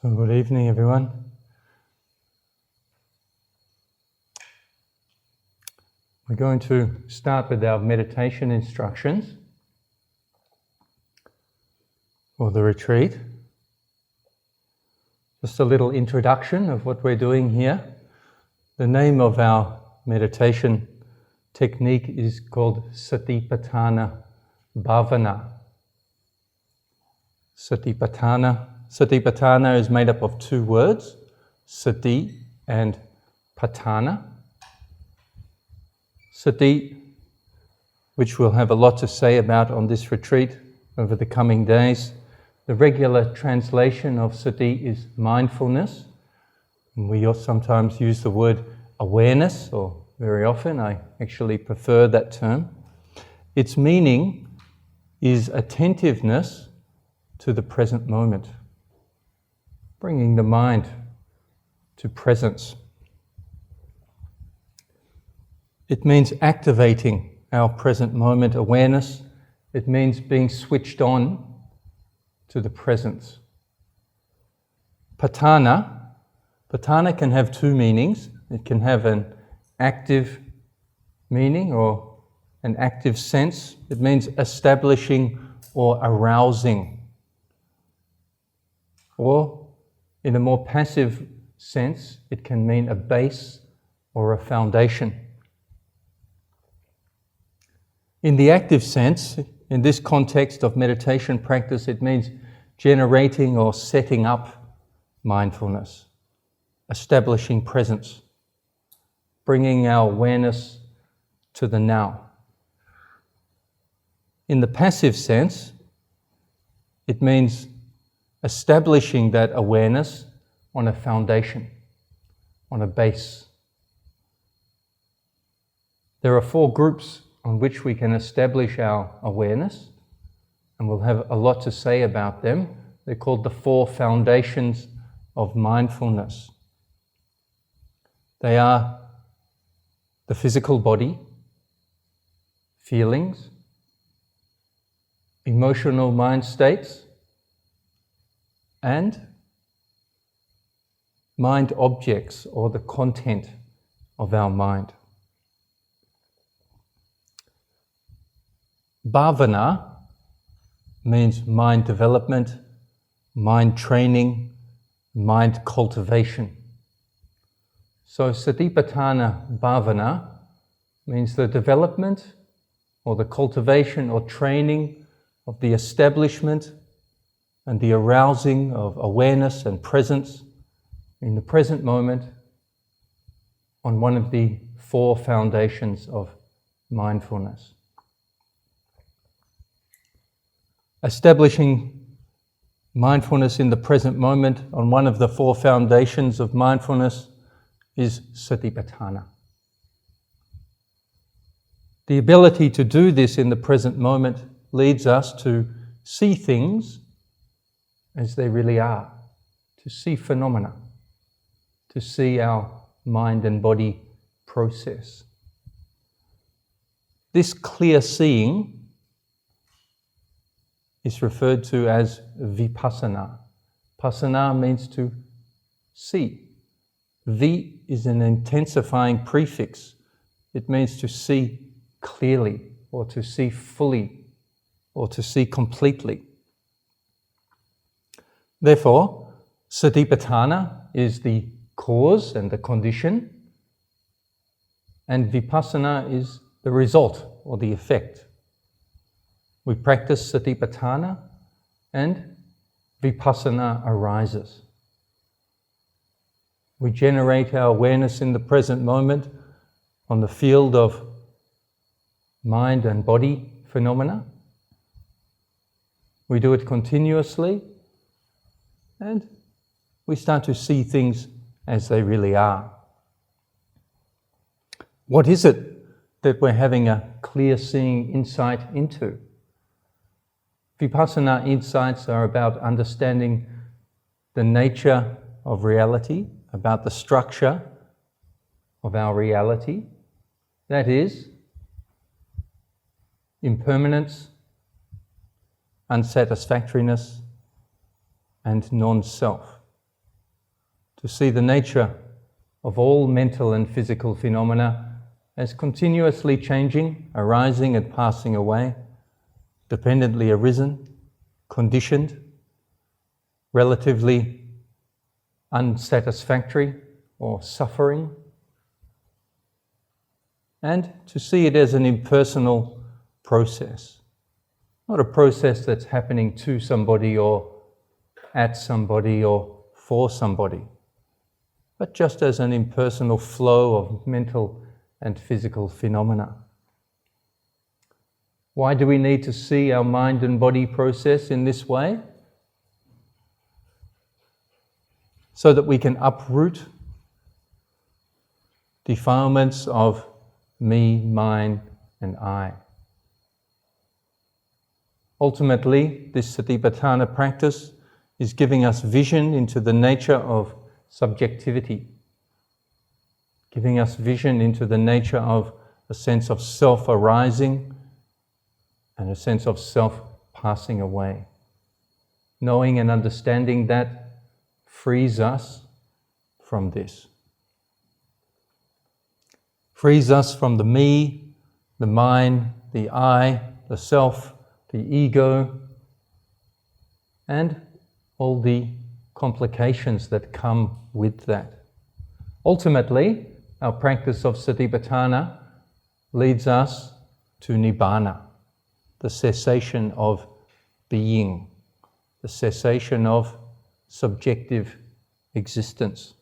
So good evening, everyone. We're going to start with our meditation instructions for the retreat. Just a little introduction of what we're doing here. The name of our meditation technique is called Satipatthana Bhavana. Satipatthana is made up of two words, sati and patthana. Sati, which we'll have a lot to say about on this retreat over the coming days. The regular translation of sati is mindfulness. And we also sometimes use the word awareness, or very often I actually prefer that term. Its meaning is attentiveness to the present moment, bringing the mind to presence. It means activating our present moment awareness. It means being switched on to the presence. Patthana can have two meanings. It can have an active meaning or an active sense. It means establishing or arousing. Or, in a more passive sense, it can mean a base or a foundation. In the active sense, in this context of meditation practice, it means generating or setting up mindfulness, establishing presence, bringing our awareness to the now. In the passive sense, it means establishing that awareness on a foundation, on a base. There are four groups on which we can establish our awareness, and we'll have a lot to say about them. They're called the four foundations of mindfulness. They are the physical body, feelings, emotional mind states, and mind objects, or the content of our mind. Bhavana means mind development, mind training, mind cultivation. So Satipatthana Bhavana means the development or the cultivation or training of the establishment and the arousing of awareness and presence in the present moment on one of the four foundations of mindfulness. Establishing mindfulness in the present moment on one of the four foundations of mindfulness is Satipatthana. The ability to do this in the present moment leads us to see things as they really are, to see phenomena, to see our mind and body process. This clear seeing is referred to as Vipassana. Passana means to see. Vi is an intensifying prefix. It means to see clearly, or to see fully, or to see completely. Therefore, Satipatthana is the cause and the condition, and Vipassana is the result or the effect. We practice Satipatthana and Vipassana arises. We generate our awareness in the present moment on the field of mind and body phenomena. We do it continuously, and we start to see things as they really are. What is it that we're having a clear seeing insight into? Vipassana insights are about understanding the nature of reality, about the structure of our reality. That is, impermanence, unsatisfactoriness, and non-self. to see the nature of all mental and physical phenomena as continuously changing, arising and passing away, dependently arisen, conditioned, relatively unsatisfactory or suffering, and to see it as an impersonal process. Not a process that's happening to somebody or at somebody or for somebody, but just as an impersonal flow of mental and physical phenomena. Why do we need to see our mind and body process in this way? So that we can uproot defilements of me, mine, and I. Ultimately, this Satipatthana practice is giving us vision into the nature of subjectivity, giving us vision into the nature of a sense of self arising and a sense of self passing away. Knowing and understanding that frees us from this. Frees us from the me, the mine, the I, the self, the ego, and all the complications that come with that. Ultimately, our practice of Satipatthana leads us to Nibbana, the cessation of being, the cessation of subjective existence.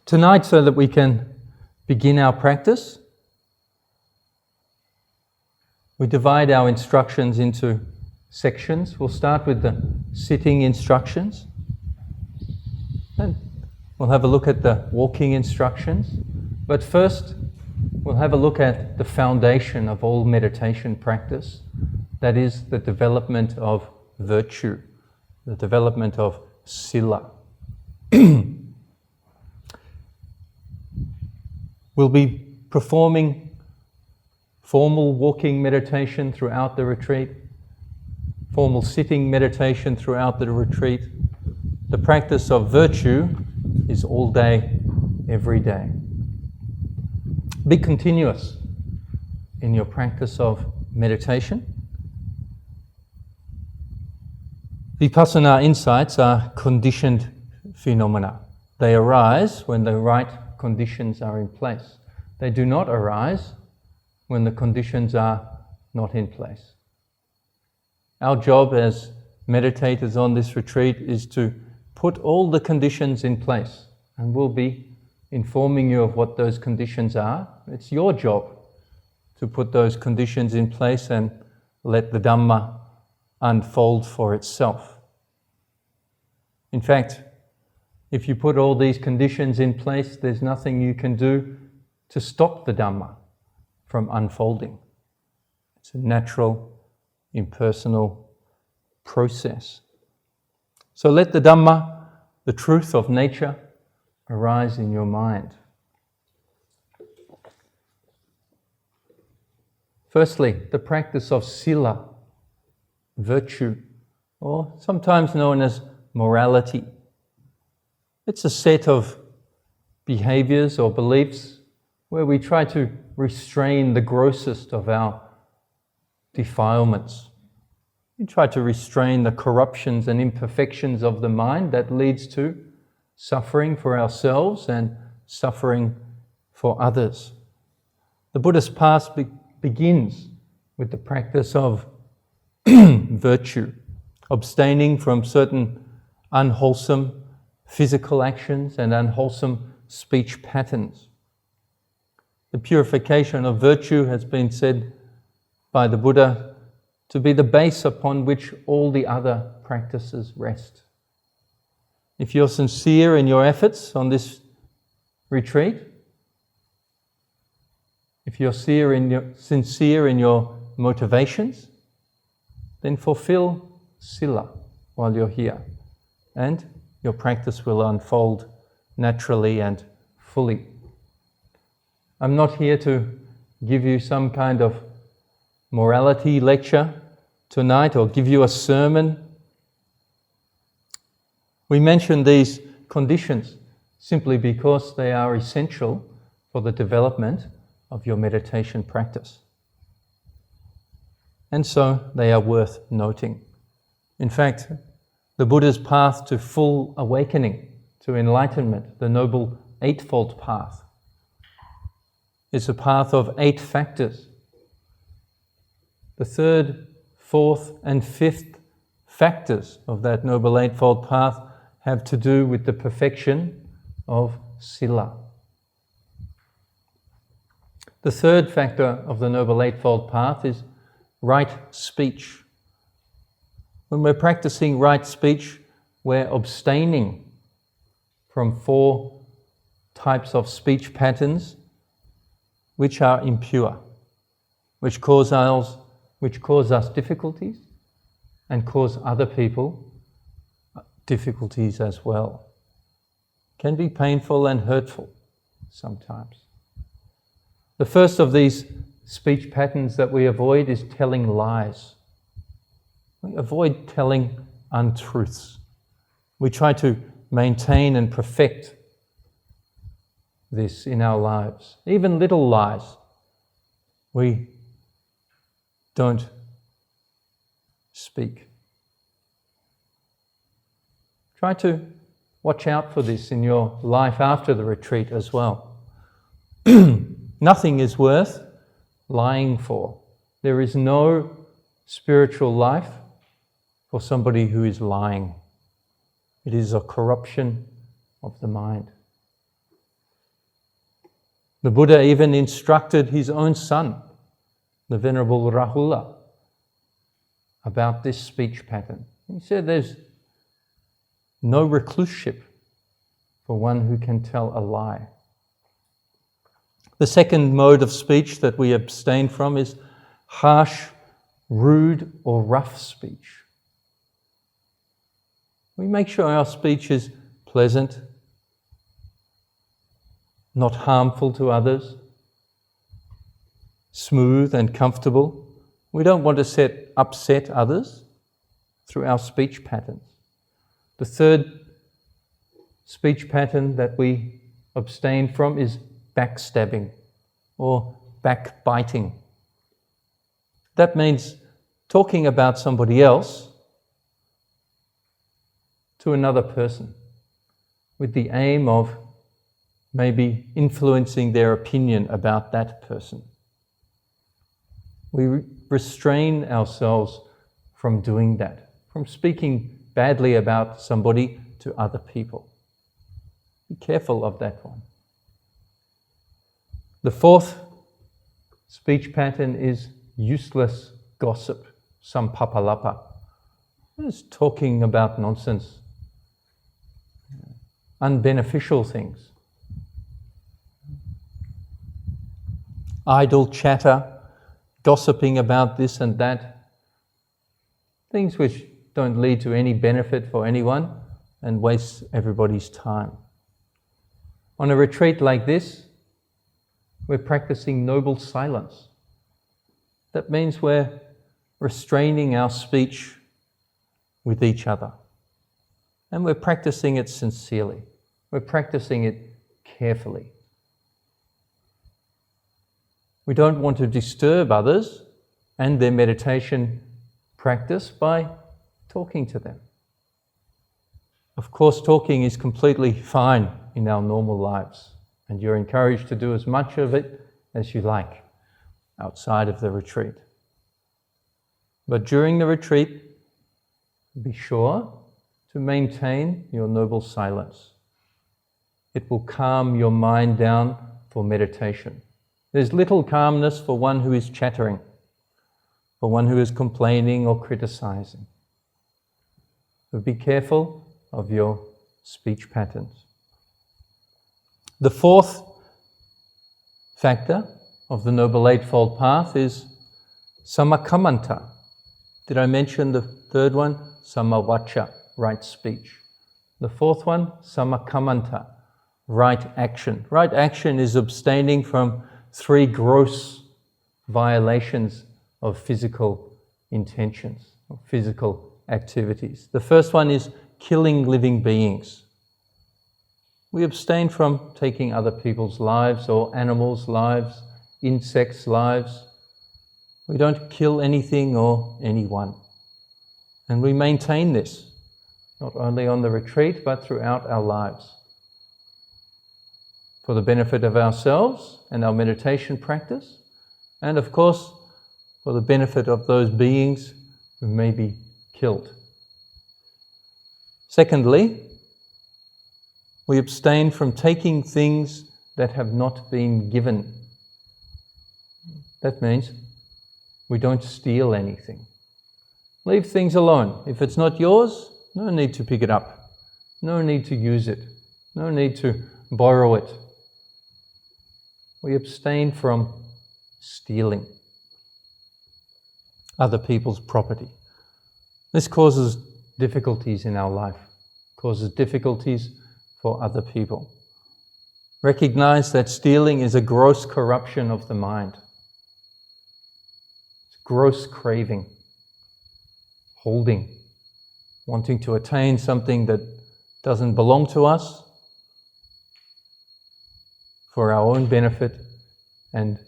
Tonight, so that we can begin our practice, we divide our instructions into sections. We'll start with the sitting instructions, and we'll have a look at the walking instructions. But first, we'll have a look at the foundation of all meditation practice, that is the development of virtue, the development of sila. We'll be performing formal walking meditation throughout the retreat, formal sitting meditation throughout the retreat. The practice of virtue is all day, every day. Be continuous in your practice of meditation. Vipassana insights are conditioned phenomena. They arise when the right conditions are in place. They do not arise when the conditions are not in place. Our job as meditators on this retreat is to put all the conditions in place, and we'll be informing you of what those conditions are. It's your job to put those conditions in place and let the Dhamma unfold for itself. In fact, if you put all these conditions in place, there's nothing you can do to stop the Dhamma from unfolding. It's a natural, impersonal process. So let the Dhamma, the truth of nature, arise in your mind. Firstly, the practice of sila, virtue, or sometimes known as morality. It's a set of behaviors or beliefs where we try to restrain the grossest of our defilements. We try to restrain the corruptions and imperfections of the mind that leads to suffering for ourselves and suffering for others. The Buddhist path begins with the practice of virtue, abstaining from certain unwholesome physical actions and unwholesome speech patterns. The purification of virtue has been said by the Buddha to be the base upon which all the other practices rest. If you're sincere in your efforts on this retreat, if you're sincere in your motivations, then fulfill sila while you're here, and your practice will unfold naturally and fully. I'm not here to give you some kind of morality lecture tonight or give you a sermon. We mention these conditions simply because they are essential for the development of your meditation practice. And so they are worth noting. In fact, the Buddha's path to full awakening, to enlightenment, the Noble Eightfold Path, is a path of 8 factors. The 3rd, 4th, and 5th factors of that Noble Eightfold Path have to do with the perfection of sila. The 3rd factor of the Noble Eightfold Path is right speech. When we're practicing right speech, we're abstaining from 4 types of speech patterns which are impure, which cause us difficulties and cause other people difficulties as well. Can be painful and hurtful sometimes. The first of these speech patterns that we avoid is telling lies. We avoid telling untruths. We try to maintain and perfect this in our lives. Even little lies, we don't speak. Try to watch out for this in your life after the retreat as well. Nothing is worth lying for. There is no spiritual life for somebody who is lying. It is a corruption of the mind. The Buddha even instructed his own son, the Venerable Rahula, about this speech pattern. He said there's no recluseship for one who can tell a lie. The second mode of speech that we abstain from is harsh, rude, or rough speech. We make sure our speech is pleasant, not harmful to others, smooth and comfortable. We don't want to upset others through our speech patterns. The third speech pattern that we abstain from is backstabbing or backbiting. That means talking about somebody else to another person with the aim of maybe influencing their opinion about that person. We restrain ourselves from doing that, from speaking badly about somebody to other people. Be careful of that one. The fourth speech pattern is useless gossip, sampapalapa. It's talking about nonsense, unbeneficial things. Idle chatter, gossiping about this and that, things which don't lead to any benefit for anyone and waste everybody's time. On a retreat like this, we're practicing noble silence. That means we're restraining our speech with each other. And we're practicing it sincerely. We're practicing it carefully. We don't want to disturb others and their meditation practice by talking to them. Of course, talking is completely fine in our normal lives, and you're encouraged to do as much of it as you like outside of the retreat. But during the retreat, be sure to maintain your noble silence. It will calm your mind down for meditation. There's little calmness for one who is chattering, for one who is complaining or criticizing. So be careful of your speech patterns. The fourth factor of the Noble Eightfold Path is samakamanta. Did I mention the third one? Samavacha, right speech. The fourth one, samakamanta, right action. Right action is abstaining from 3 gross violations of physical intentions, of physical activities. The first one is killing living beings. We abstain from taking other people's lives or animals' lives, insects' lives. We don't kill anything or anyone. And we maintain this, not only on the retreat, but throughout our lives. For the benefit of ourselves and our meditation practice, and of course, for the benefit of those beings who may be killed. Secondly, we abstain from taking things that have not been given. That means we don't steal anything. Leave things alone. If it's not yours, no need to pick it up. No need to use it. No need to borrow it. We abstain from stealing other people's property. This causes difficulties in our life, causes difficulties for other people. Recognize that stealing is a gross corruption of the mind. It's gross craving, holding, wanting to attain something that doesn't belong to us for our own benefit, and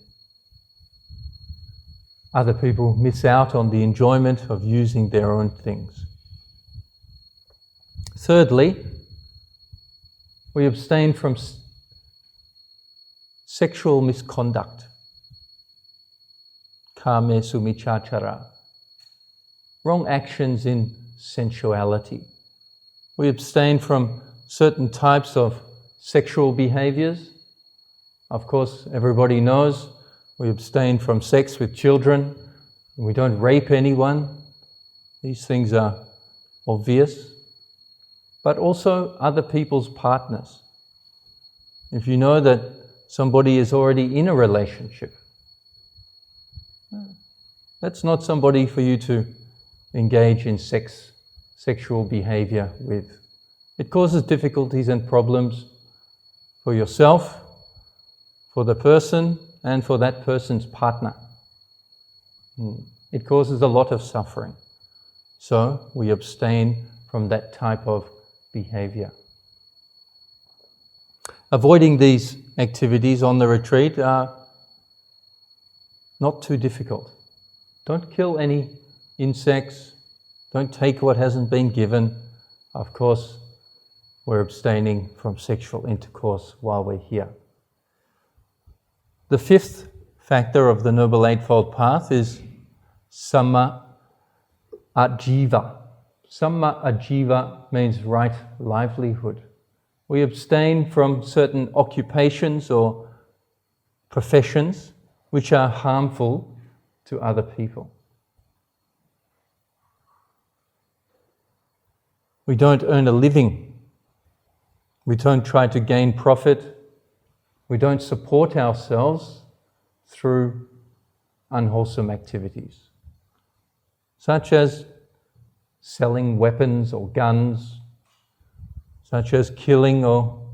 other people miss out on the enjoyment of using their own things. Thirdly, we abstain from sexual misconduct. Kame sumichachara. Wrong actions in sensuality. We abstain from certain types of sexual behaviors. Of course, everybody knows we abstain from sex with children. We don't rape anyone. These things are obvious. But also other people's partners. If you know that somebody is already in a relationship, that's not somebody for you to engage in sexual behavior with. It causes difficulties and problems for yourself, for the person, and for that person's partner. It causes a lot of suffering. So we abstain from that type of behavior. Avoiding these activities on the retreat are not too difficult. Don't kill any insects. Don't take what hasn't been given. Of course, we're abstaining from sexual intercourse while we're here. The fifth factor of the Noble Eightfold Path is Samma Ajiva. Samma Ajiva means right livelihood. We abstain from certain occupations or professions which are harmful to other people. We don't earn a living. We don't try to gain profit. We don't support ourselves through unwholesome activities, such as selling weapons or guns, such as killing or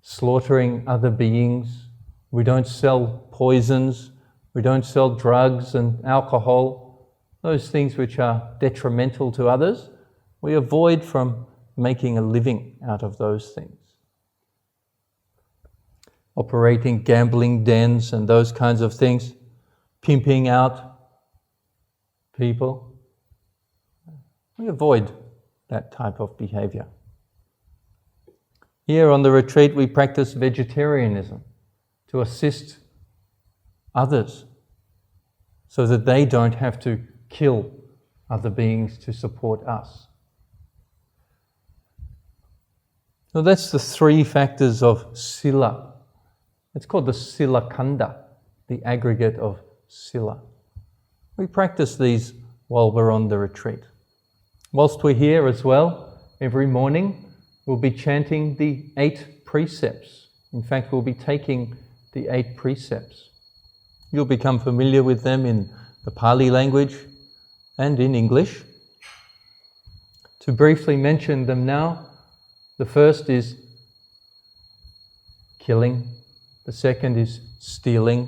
slaughtering other beings. We don't sell poisons. We don't sell drugs and alcohol, those things which are detrimental to others. We avoid from making a living out of those things. Operating gambling dens and those kinds of things, pimping out people. We avoid that type of behavior. Here on the retreat we practice vegetarianism to assist others so that they don't have to kill other beings to support us. So that's the three factors of sila. It's called the sila kanda, the aggregate of sila. We practice these while we're on the retreat. Whilst we're here as well, every morning we'll be chanting the 8 precepts. In fact, we'll be taking the 8 precepts. You'll become familiar with them in the Pali language and in English. To briefly mention them now, the first is killing. The second is stealing.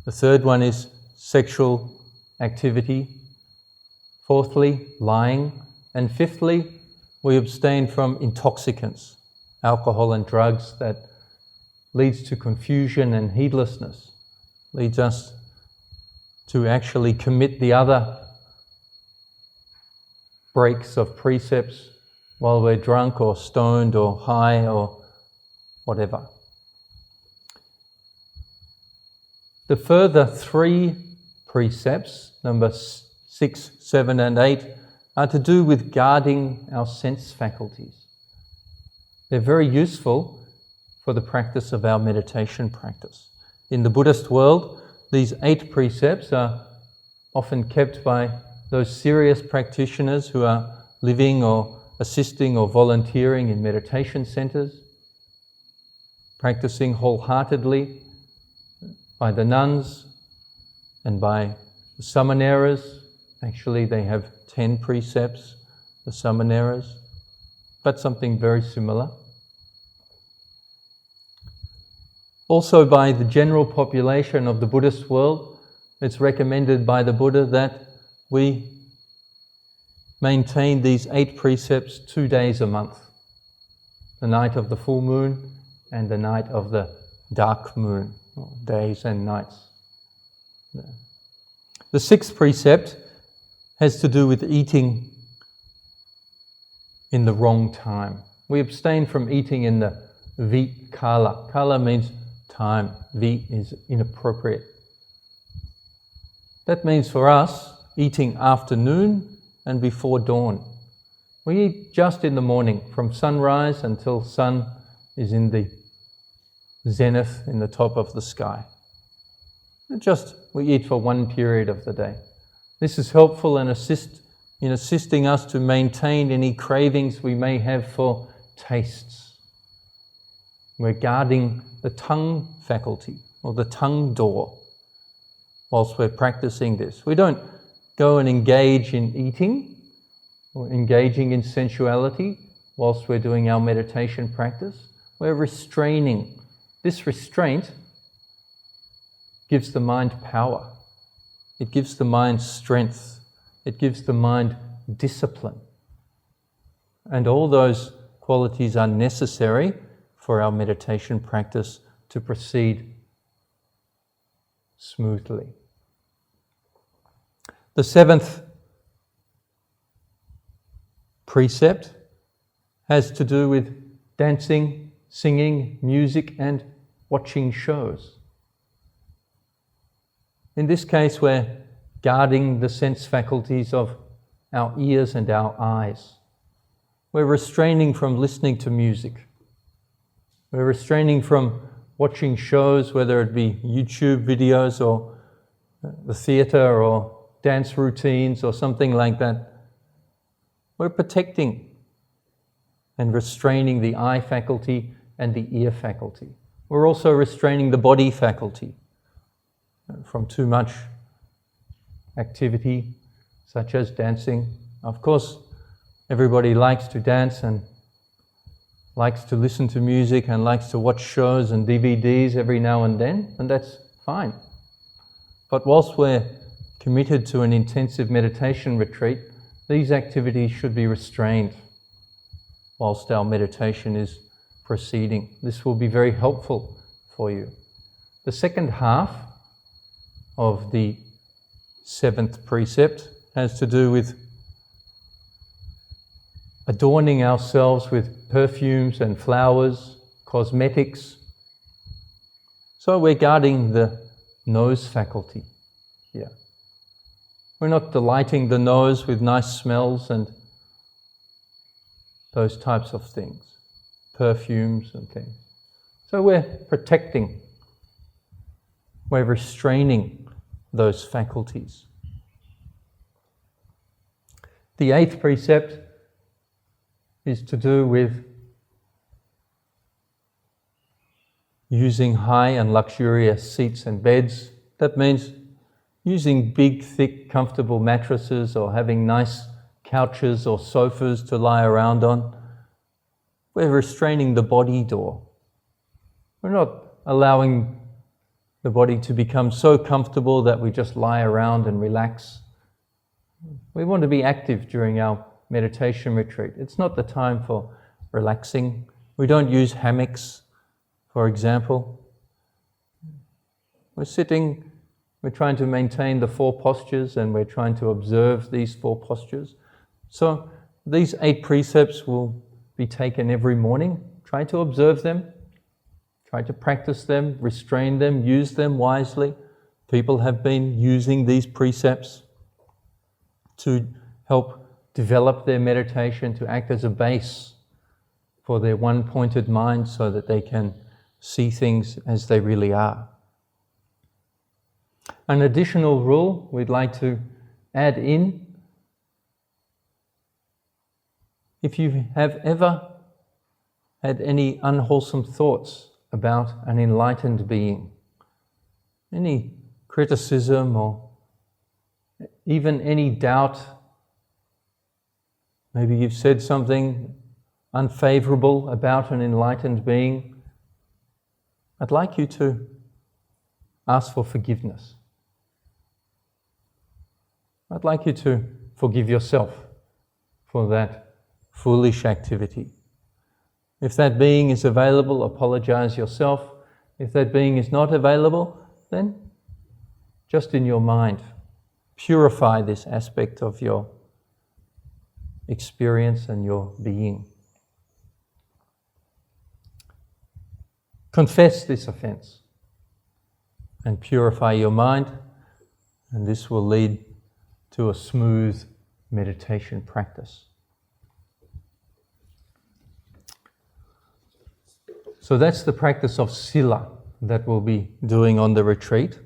The third one is sexual activity. Fourthly, lying. And fifthly, we abstain from intoxicants, alcohol and drugs that leads to confusion and heedlessness, leads us to actually commit the other breaks of precepts while we're drunk or stoned or high or whatever. The further 3 precepts, number 6, 7 and 8, are to do with guarding our sense faculties. They're very useful for the practice of our meditation practice. In the Buddhist world, these 8 precepts are often kept by those serious practitioners who are living or assisting or volunteering in meditation centers, practicing wholeheartedly, by the nuns and by the samaneras. Actually, they have 10 precepts, the samaneras, but something very similar. Also by the general population of the Buddhist world, it's recommended by the Buddha that we maintain these 8 precepts 2 days a month. The night of the full moon and the night of the dark moon, or days and nights. The 6th precept has to do with eating in the wrong time. We abstain from eating in the vit kala. Kala means time. Vit is inappropriate. That means for us, eating afternoon and before dawn. We eat just in the morning, from sunrise until sun is in the zenith, in the top of the sky. We eat for one period of the day. This is helpful in assisting us to maintain any cravings we may have for tastes. We're guarding the tongue faculty, or the tongue door, whilst we're practicing this. We don't go and engage in eating or engaging in sensuality whilst we're doing our meditation practice. We're restraining. This restraint gives the mind power. It gives the mind strength. It gives the mind discipline. And all those qualities are necessary for our meditation practice to proceed smoothly. The 7th precept has to do with dancing, singing, music, and watching shows. In this case, we're guarding the sense faculties of our ears and our eyes. We're restraining from listening to music. We're restraining from watching shows, whether it be YouTube videos or the theatre or dance routines or something like that. We're protecting and restraining the eye faculty and the ear faculty. We're also restraining the body faculty from too much activity, such as dancing. Of course, everybody likes to dance and likes to listen to music and likes to watch shows and DVDs every now and then, and that's fine. But whilst we're committed to an intensive meditation retreat, these activities should be restrained whilst our meditation is proceeding. This will be very helpful for you. The second half of the 7th precept has to do with adorning ourselves with perfumes and flowers, cosmetics. So we're guarding the nose faculty here. We're not delighting the nose with nice smells and those types of things, perfumes and things. So we're protecting, we're restraining those faculties. The 8th precept is to do with using high and luxurious seats and beds. That means using big, thick, comfortable mattresses or having nice couches or sofas to lie around on. We're restraining the body door. We're not allowing the body to become so comfortable that we just lie around and relax. We want to be active during our meditation retreat. It's not the time for relaxing We don't use hammocks, for example. We're sitting, we're trying to maintain the 4 postures, and we're trying to observe these 4 postures. So these 8 precepts will be taken every morning. Try to observe them, try to practice them, restrain them, use them wisely. People have been using these precepts to help develop their meditation, to act as a base for their one-pointed mind so that they can see things as they really are. An additional rule we'd like to add in: if you have ever had any unwholesome thoughts about an enlightened being, any criticism or even any doubt, maybe you've said something unfavorable about an enlightened being, I'd like you to ask for forgiveness. I'd like you to forgive yourself for that foolish activity. If that being is available, apologize yourself. If that being is not available, then just in your mind, purify this aspect of your experience and your being. Confess this offense and purify your mind, and this will lead to a smooth meditation practice. So that's the practice of sila that we'll be doing on the retreat.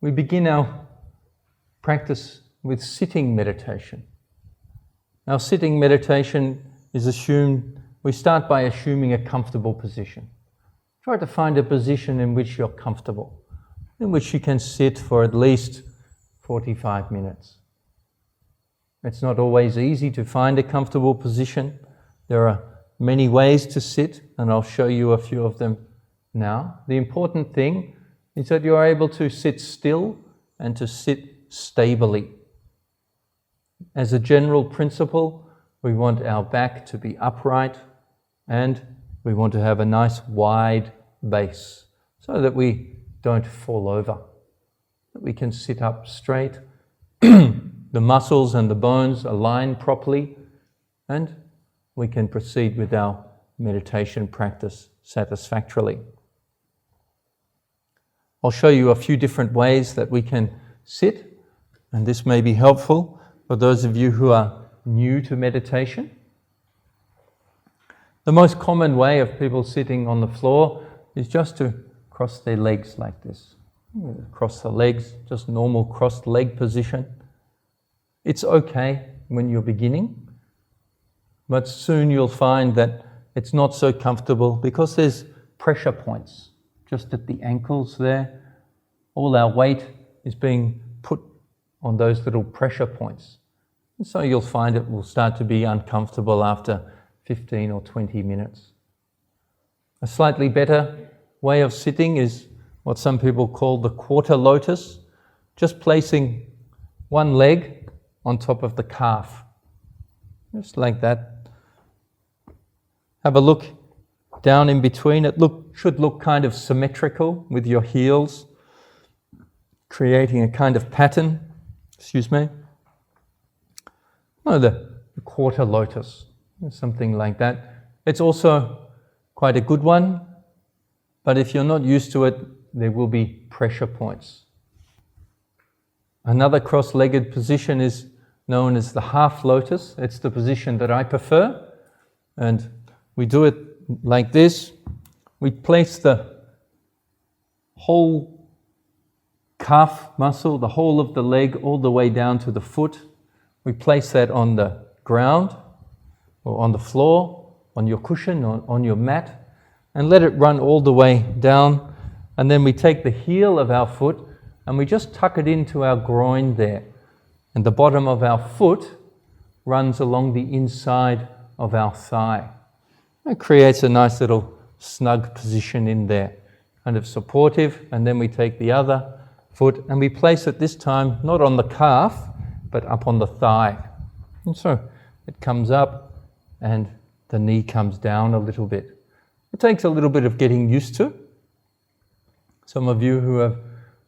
We begin our practice with sitting meditation. Now, sitting meditation is we start by assuming a comfortable position. Try to find a position in which you're comfortable, in which you can sit for at least 45 minutes. It's not always easy to find a comfortable position. There are many ways to sit, and I'll show you a few of them now. The important thing is that you're able to sit still and to sit stably. As a general principle, we want our back to be upright, and we want to have a nice wide base so that we don't fall over, that we can sit up straight, the muscles and the bones align properly, and we can proceed with our meditation practice satisfactorily. I'll show you a few different ways that we can sit, and this may be helpful for those of you who are new to meditation. The most common way of people sitting on the floor is just to cross their legs like this. Cross the legs, just normal crossed leg position. It's okay when you're beginning, but soon you'll find that it's not so comfortable because there's pressure points just at the ankles there. All our weight is being put on those little pressure points. And so you'll find it will start to be uncomfortable after 15 or 20 minutes. A slightly better way of sitting is what some people call the quarter lotus, just placing one leg on top of the calf, just like that. Have a look down in between. It should look kind of symmetrical with your heels, creating a kind of pattern. The quarter lotus, something like that. It's also quite a good one, but if you're not used to it, there will be pressure points. Another cross-legged position is known as the half lotus. It's the position that I prefer, and we do it like this. We place the whole calf muscle, the whole of the leg, all the way down to the foot. We place that on the ground or on the floor, on your cushion, on your mat, and let it run all the way down. And then we take the heel of our foot and we just tuck it into our groin there. And the bottom of our foot runs along the inside of our thigh. It creates a nice little snug position in there, kind of supportive. And then we take the other foot and we place it this time not on the calf, but up on the thigh. And so it comes up and the knee comes down a little bit. It takes a little bit of getting used to. Some of you who have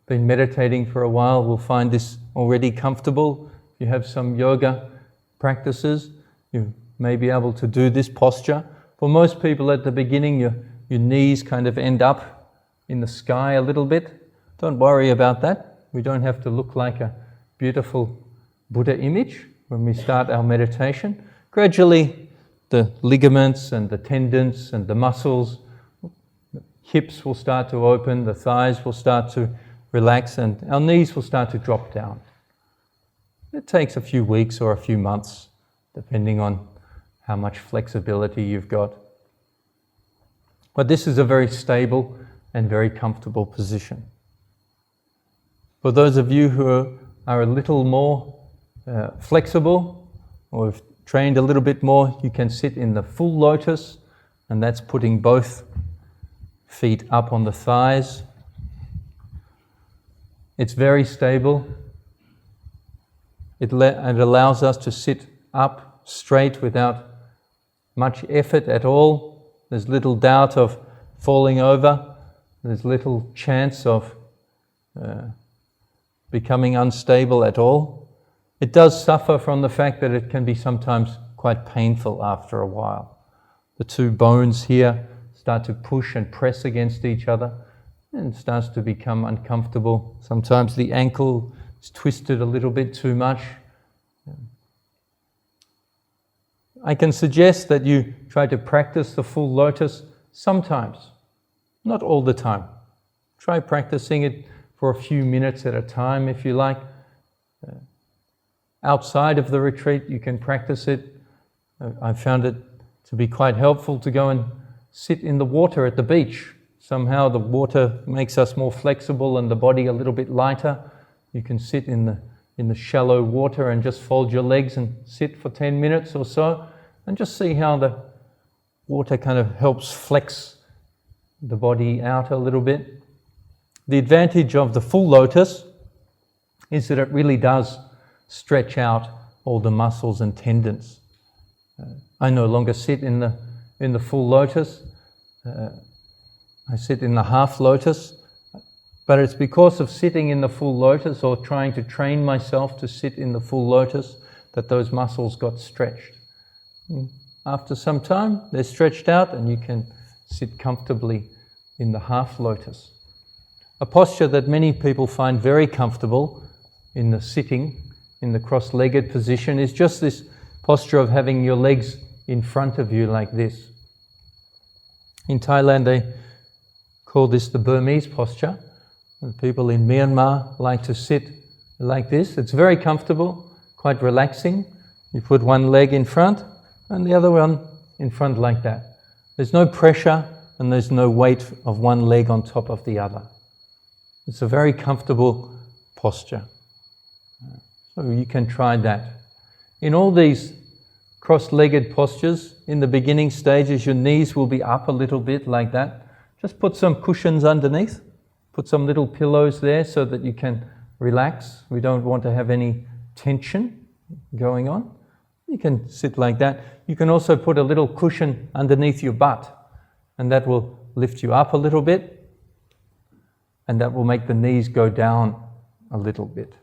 been meditating for a while will find this already comfortable. If you have some yoga practices, you may be able to do this posture. For most people at the beginning, your knees kind of end up in the sky a little bit. Don't worry about that. We don't have to look like a beautiful Buddha image when we start our meditation. Gradually, the ligaments and the tendons and the muscles, the hips will start to open, the thighs will start to relax, and our knees will start to drop down. It takes a few weeks or a few months, depending on how much flexibility you've got. But this is a very stable and very comfortable position. For those of you who are a little more flexible or have trained a little bit more, you can sit in the full lotus, and that's putting both feet up on the thighs. It's very stable. It allows us to sit up straight without much effort at all. There's little doubt of falling over. There's little chance of becoming unstable at all. It does suffer from the fact that it can be sometimes quite painful after a while. The two bones here start to push and press against each other, and it starts to become uncomfortable. Sometimes the ankle is twisted a little bit too much. I can suggest that you try to practice the full lotus sometimes, not all the time. Try practicing it for a few minutes at a time if you like. Outside of the retreat you can practice it. I found it to be quite helpful to go and sit in the water at the beach. Somehow the water makes us more flexible and the body a little bit lighter. You can sit in the shallow water and just fold your legs and sit for 10 minutes or so, and just see how the water kind of helps flex the body out a little bit. The advantage of the full lotus is that it really does stretch out all the muscles and tendons. I no longer sit in the full lotus. I sit in the half lotus, but it's because of sitting in the full lotus or trying to train myself to sit in the full lotus that those muscles got stretched. After some time, they're stretched out and you can sit comfortably in the half lotus. A posture that many people find very comfortable in the sitting, in the cross-legged position, is just this posture of having your legs in front of you like this. In Thailand, they call this the Burmese posture. And people in Myanmar like to sit like this. It's very comfortable, quite relaxing. You put one leg in front and the other one in front like that. There's no pressure and there's no weight of one leg on top of the other. It's a very comfortable posture. So you can try that. In all these cross-legged postures, in the beginning stages, your knees will be up a little bit like that. Just put some cushions underneath. Put some little pillows there so that you can relax. We don't want to have any tension going on. You can sit like that. You can also put a little cushion underneath your butt, and that will lift you up a little bit, and that will make the knees go down a little bit.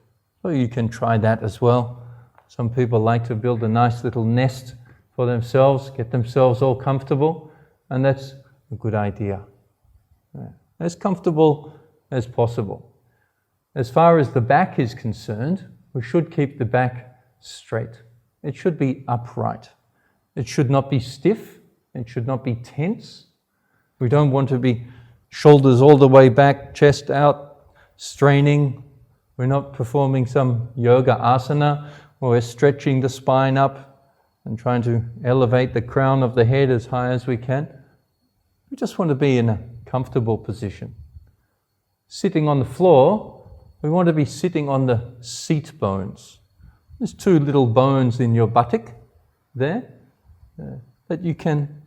So you can try that as well. Some people like to build a nice little nest for themselves, get themselves all comfortable, and that's a good idea. As comfortable as possible. As far as the back is concerned, we should keep the back straight. It should be upright. It should not be stiff. It should not be tense. We don't want to be shoulders all the way back, chest out, straining. We're not performing some yoga asana where we're stretching the spine up and trying to elevate the crown of the head as high as we can. We just want to be in a comfortable position. Sitting on the floor, we want to be sitting on the seat bones. There's two little bones in your buttock there that you can,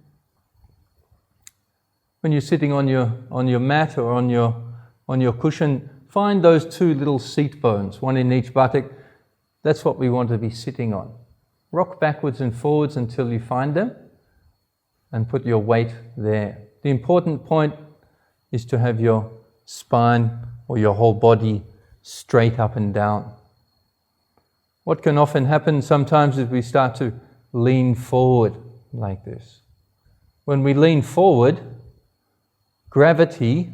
when you're sitting on your mat or on your cushion, find those two little seat bones, one in each buttock. That's what we want to be sitting on. Rock backwards and forwards until you find them and put your weight there. The important point is to have your spine or your whole body straight up and down. What can often happen sometimes is we start to lean forward like this. When we lean forward, gravity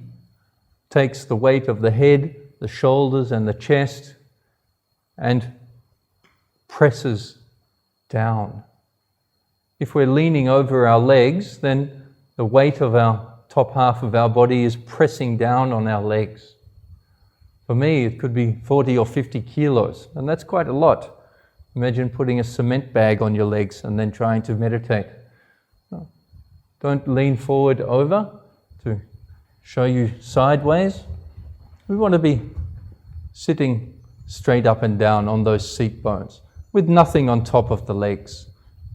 takes the weight of the head, the shoulders and the chest and presses down. If we're leaning over our legs, then the weight of our top half of our body is pressing down on our legs. For me, it could be 40 or 50 kilos, and that's quite a lot. Imagine putting a cement bag on your legs and then trying to meditate. Don't lean forward over to show you sideways. We want to be sitting straight up and down on those seat bones with nothing on top of the legs.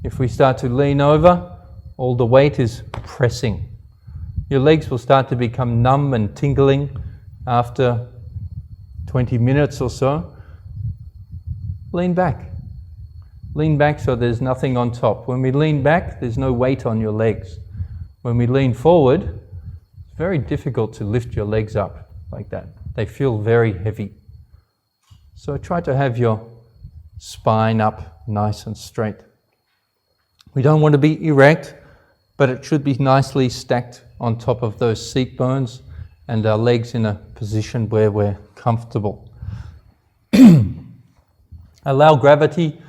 If we start to lean over, all the weight is pressing. Your legs will start to become numb and tingling after 20 minutes or so. Lean back. Lean back so there's nothing on top. When we lean back, there's no weight on your legs. When we lean forward, it's very difficult to lift your legs up like that. They feel very heavy. So try to have your spine up nice and straight. We don't want to be erect, but it should be nicely stacked on top of those seat bones and our legs in a position where we're comfortable. Allow gravity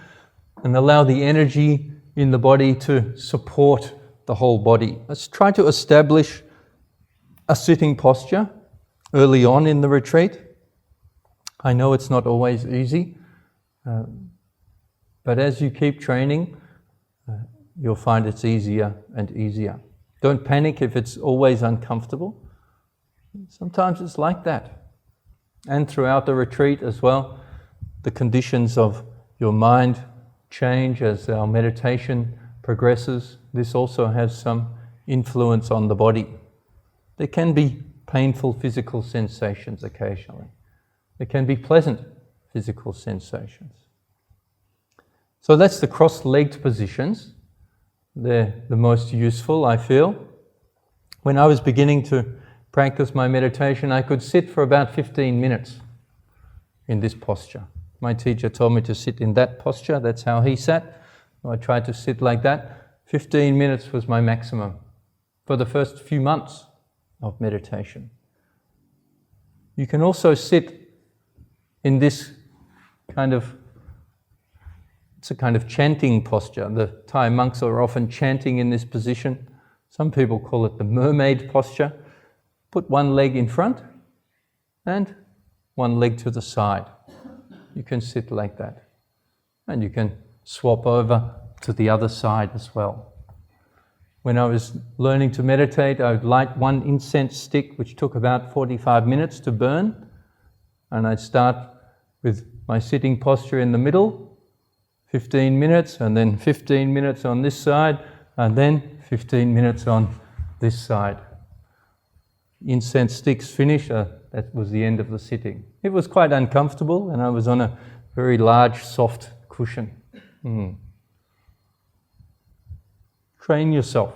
and allow the energy in the body to support the whole body. Let's try to establish a sitting posture early on in the retreat. I know it's not always easy, but as you keep training, you'll find it's easier and easier. Don't panic if it's always uncomfortable. Sometimes it's like that. And throughout the retreat as well, the conditions of your mind change as our meditation progresses. This also has some influence on the body. There can be painful physical sensations occasionally. There can be pleasant physical sensations. So that's the cross-legged positions. They're the most useful, I feel. When I was beginning to practice my meditation, I could sit for about 15 minutes in this posture. My teacher told me to sit in that posture. That's how he sat. I tried to sit like that. 15 minutes was my maximum for the first few months of meditation. You can also sit in this it's a kind of chanting posture. The Thai monks are often chanting in this position. Some people call it the mermaid posture. Put one leg in front and one leg to the side. You can sit like that. And you can swap over to the other side as well. When I was learning to meditate, I would light one incense stick, which took about 45 minutes to burn. And I'd start with my sitting posture in the middle, 15 minutes, and then 15 minutes on this side, and then 15 minutes on this side. Incense sticks finish, that was the end of the sitting. It was quite uncomfortable, and I was on a very large, soft cushion. Train yourself.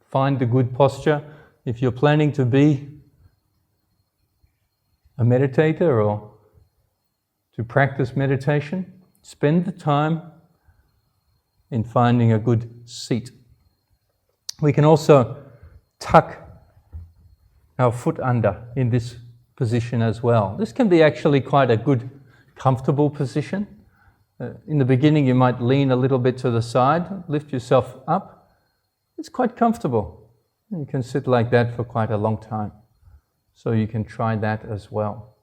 Find a good posture. If you're planning to be a meditator or to practice meditation, spend the time in finding a good seat. We can also tuck our foot under in this position as well. This can be actually quite a good, comfortable position. In the beginning, you might lean a little bit to the side, lift yourself up. It's quite comfortable. You can sit like that for quite a long time. So you can try that as well.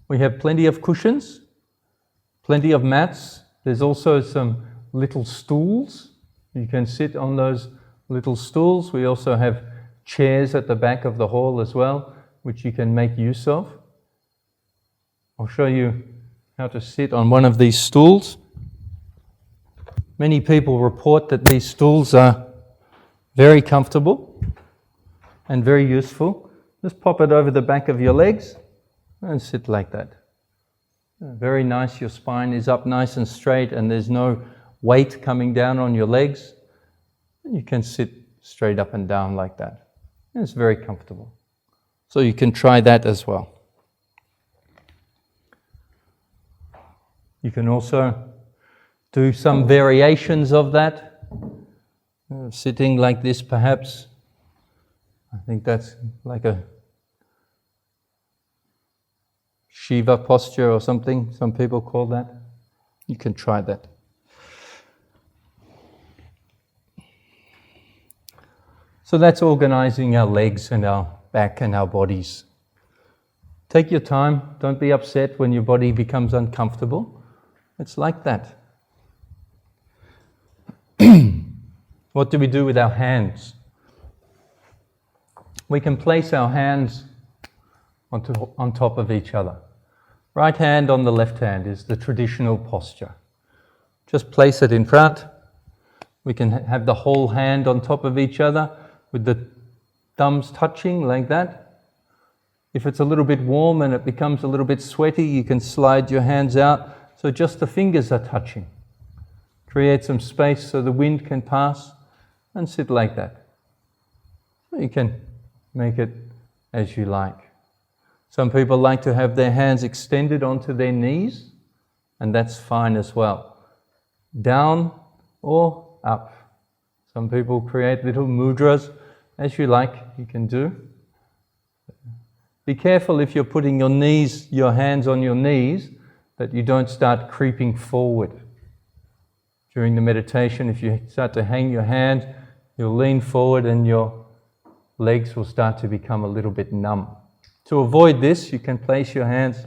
We have plenty of cushions, plenty of mats. There's also some little stools. You can sit on those little stools. We also have chairs at the back of the hall as well, which you can make use of. I'll show you how to sit on one of these stools. Many people report that these stools are very comfortable and very useful. Just pop it over the back of your legs and sit like that. Very nice, your spine is up nice and straight and there's no weight coming down on your legs. And you can sit straight up and down like that. And it's very comfortable. So you can try that as well. You can also do some variations of that. Sitting like this perhaps. I think that's like a Shiva posture or something, some people call that. You can try that. So that's organizing our legs and our back and our bodies. Take your time, don't be upset when your body becomes uncomfortable. It's like that. What do we do with our hands? We can place our hands on top of each other. Right hand on the left hand is the traditional posture. Just place it in front. We can have the whole hand on top of each other with the thumbs touching like that. If it's a little bit warm and it becomes a little bit sweaty, you can slide your hands out so just the fingers are touching. Create some space so the wind can pass and sit like that. You can make it as you like. Some people like to have their hands extended onto their knees, and that's fine as well. Down or up. Some people create little mudras, as you like, you can do. Be careful if you're putting your hands on your knees, that you don't start creeping forward. During the meditation, if you start to hang your hand, you'll lean forward and your legs will start to become a little bit numb. To avoid this, you can place your hands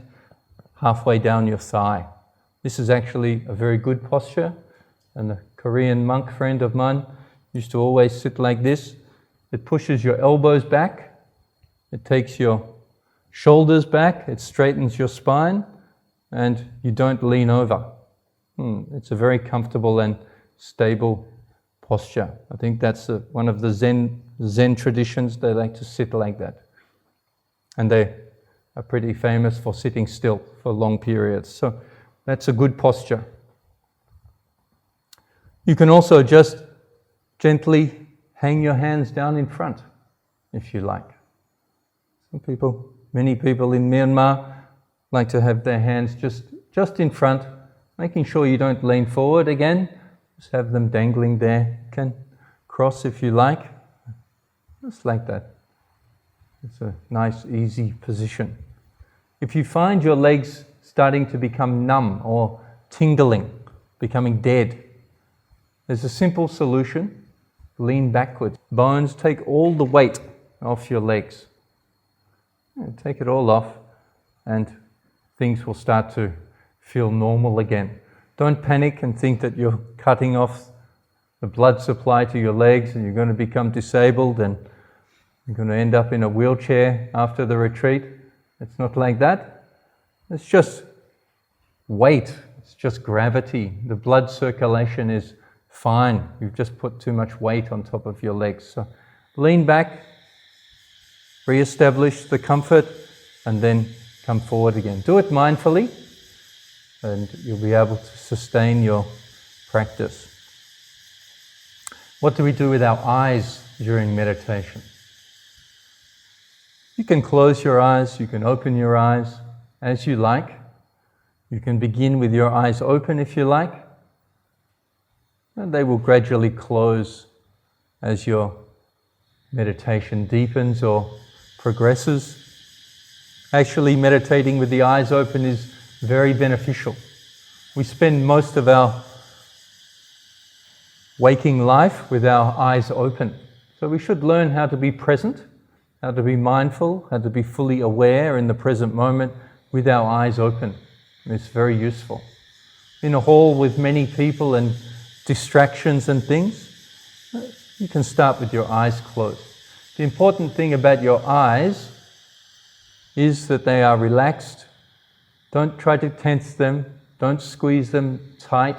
halfway down your thigh. This is actually a very good posture, and a Korean monk friend of mine used to always sit like this. It pushes your elbows back, it takes your shoulders back, it straightens your spine, and you don't lean over. It's a very comfortable and stable posture. I think that's one of the Zen traditions. They like to sit like that. And they are pretty famous for sitting still for long periods. So that's a good posture. You can also just gently hang your hands down in front, if you like. Many people in Myanmar like to have their hands just in front, making sure you don't lean forward again. Just have them dangling there. You can cross if you like, just like that. It's a nice, easy position. If you find your legs starting to become numb or tingling, becoming dead, there's a simple solution. Lean backwards. Bones, take all the weight off your legs. Take it all off and things will start to feel normal again. Don't panic and think that you're cutting off the blood supply to your legs and you're going to become disabled and you're going to end up in a wheelchair after the retreat. It's not like that. It's just weight. It's just gravity. The blood circulation is fine. You've just put too much weight on top of your legs. So lean back, re-establish the comfort, and then come forward again. Do it mindfully, and you'll be able to sustain your practice. What do we do with our eyes during meditation? You can close your eyes, you can open your eyes as you like. You can begin with your eyes open if you like, and they will gradually close as your meditation deepens or progresses. Actually, meditating with the eyes open is very beneficial. We spend most of our waking life with our eyes open. So we should learn how to be present, how to be mindful, how to be fully aware in the present moment with our eyes open. It's very useful. In a hall with many people and distractions and things, you can start with your eyes closed. The important thing about your eyes is that they are relaxed. Don't try to tense them. Don't squeeze them tight.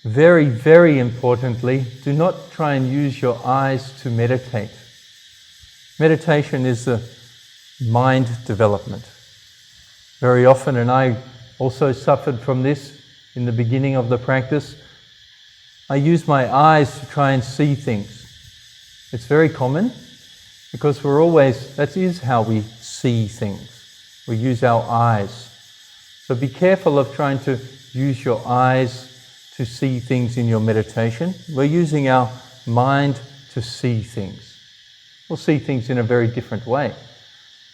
Very, very importantly, do not try and use your eyes to meditate. Meditation is a mind development. Very often, and I also suffered from this in the beginning of the practice, I use my eyes to try and see things. It's very common because that is how we see things. We use our eyes. So be careful of trying to use your eyes to see things in your meditation. We're using our mind to see things. We'll see things in a very different way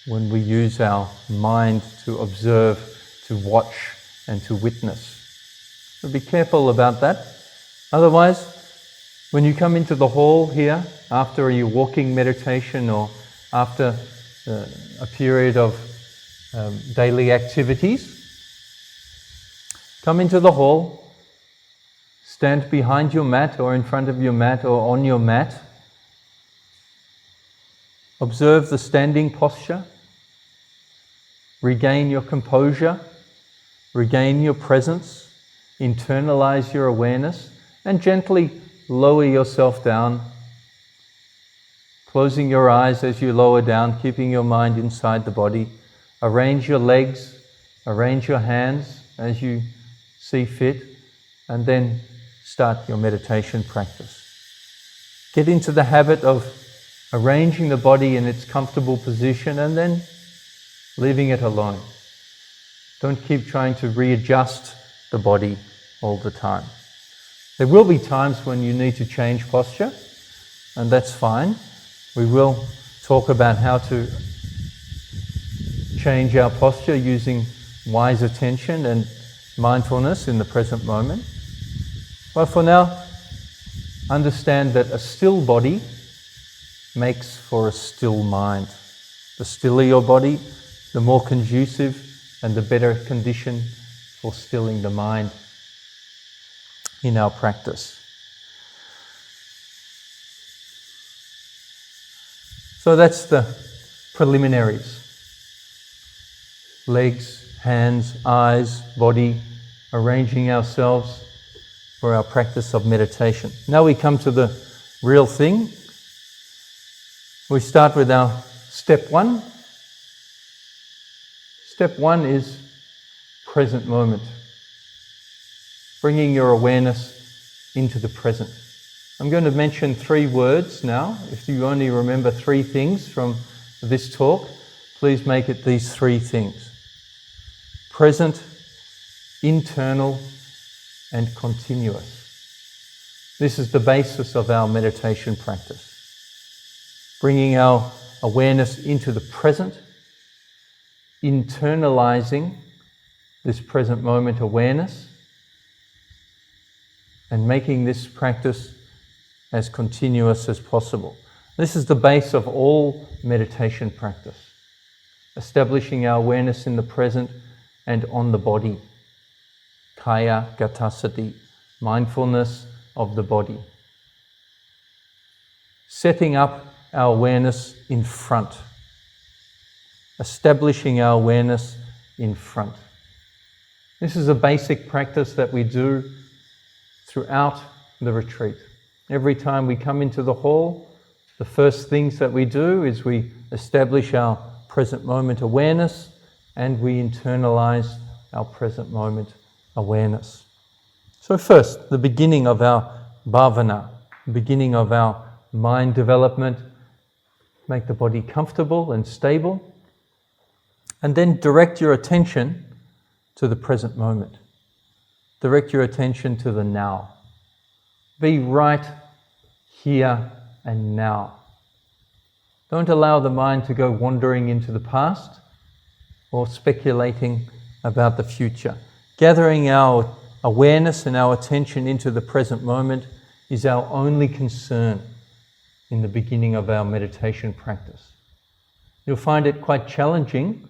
when we use our mind to observe, to watch, and to witness. So be careful about that. Otherwise, when you come into the hall here, after your walking meditation or after a period of daily activities, come into the hall, stand behind your mat or in front of your mat or on your mat. Observe the standing posture. Regain your composure. Regain your presence. Internalize your awareness and gently lower yourself down, closing your eyes as you lower down, keeping your mind inside the body. Arrange your legs, arrange your hands as you see fit, and then start your meditation practice. Get into the habit of arranging the body in its comfortable position and then leaving it alone. Don't keep trying to readjust the body all the time. There will be times when you need to change posture, and that's fine. We will talk about how to change our posture using wise attention and mindfulness in the present moment. But for now, understand that a still body makes for a still mind. The stiller your body, the more conducive and the better condition for stilling the mind in our practice. So that's the preliminaries. Legs, hands, eyes, body, arranging ourselves for our practice of meditation. Now we come to the real thing. We start with our step one. Step one is present moment. Bringing your awareness into the present. I'm going to mention 3 words now. If you only remember 3 things from this talk, please make it these 3 things. Present, internal, and continuous. This is the basis of our meditation practice. Bringing our awareness into the present, internalizing this present moment awareness, and making this practice as continuous as possible. This is the base of all meditation practice. Establishing our awareness in the present and on the body. Kaya gatasati, mindfulness of the body. Setting up our awareness in front. Establishing our awareness in front. This is a basic practice that we do throughout the retreat. Every time we come into the hall, the first things that we do is we establish our present moment awareness and we internalize our present moment awareness. So first, the beginning of our bhavana, the beginning of our mind development, make the body comfortable and stable, and then direct your attention to the present moment. Direct your attention to the now. Be right here and now. Don't allow the mind to go wandering into the past or speculating about the future. Gathering our awareness and our attention into the present moment is our only concern in the beginning of our meditation practice. You'll find it quite challenging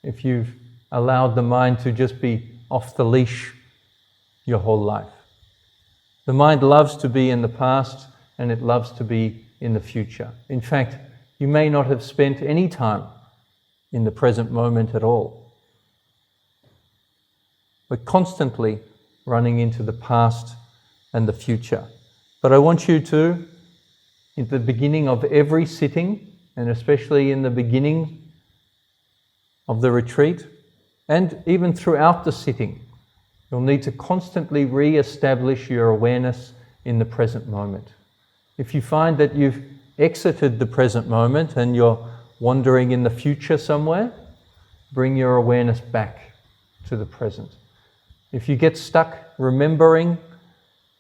if you've allowed the mind to just be off the leash your whole life. The mind loves to be in the past and it loves to be in the future. In fact, you may not have spent any time in the present moment at all. We're constantly running into the past and the future. But I want you to, at the beginning of every sitting, and especially in the beginning of the retreat, And even throughout the sitting, you'll need to constantly re-establish your awareness in the present moment. If you find that you've exited the present moment and you're wandering in the future somewhere, bring your awareness back to the present. If you get stuck remembering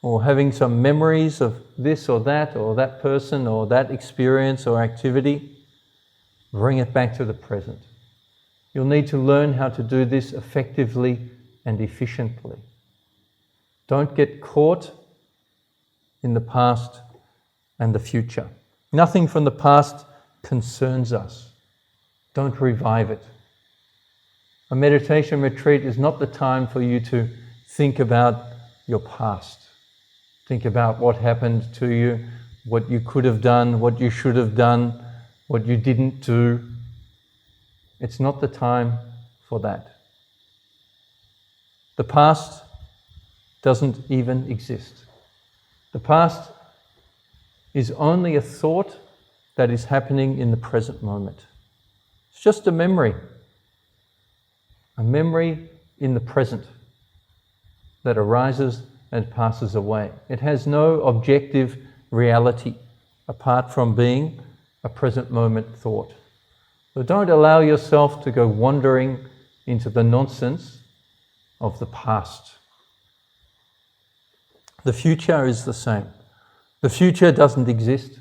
or having some memories of this or that person or that experience or activity, bring it back to the present. You'll need to learn how to do this effectively and efficiently. Don't get caught in the past and the future. Nothing from the past concerns us. Don't revive it. A meditation retreat is not the time for you to think about your past. Think about what happened to you, what you could have done, what you should have done, what you didn't do. It's not the time for that. The past doesn't even exist. The past is only a thought that is happening in the present moment. It's just a memory in the present that arises and passes away. It has no objective reality apart from being a present moment thought. So don't allow yourself to go wandering into the nonsense of the past. The future is the same. The future doesn't exist.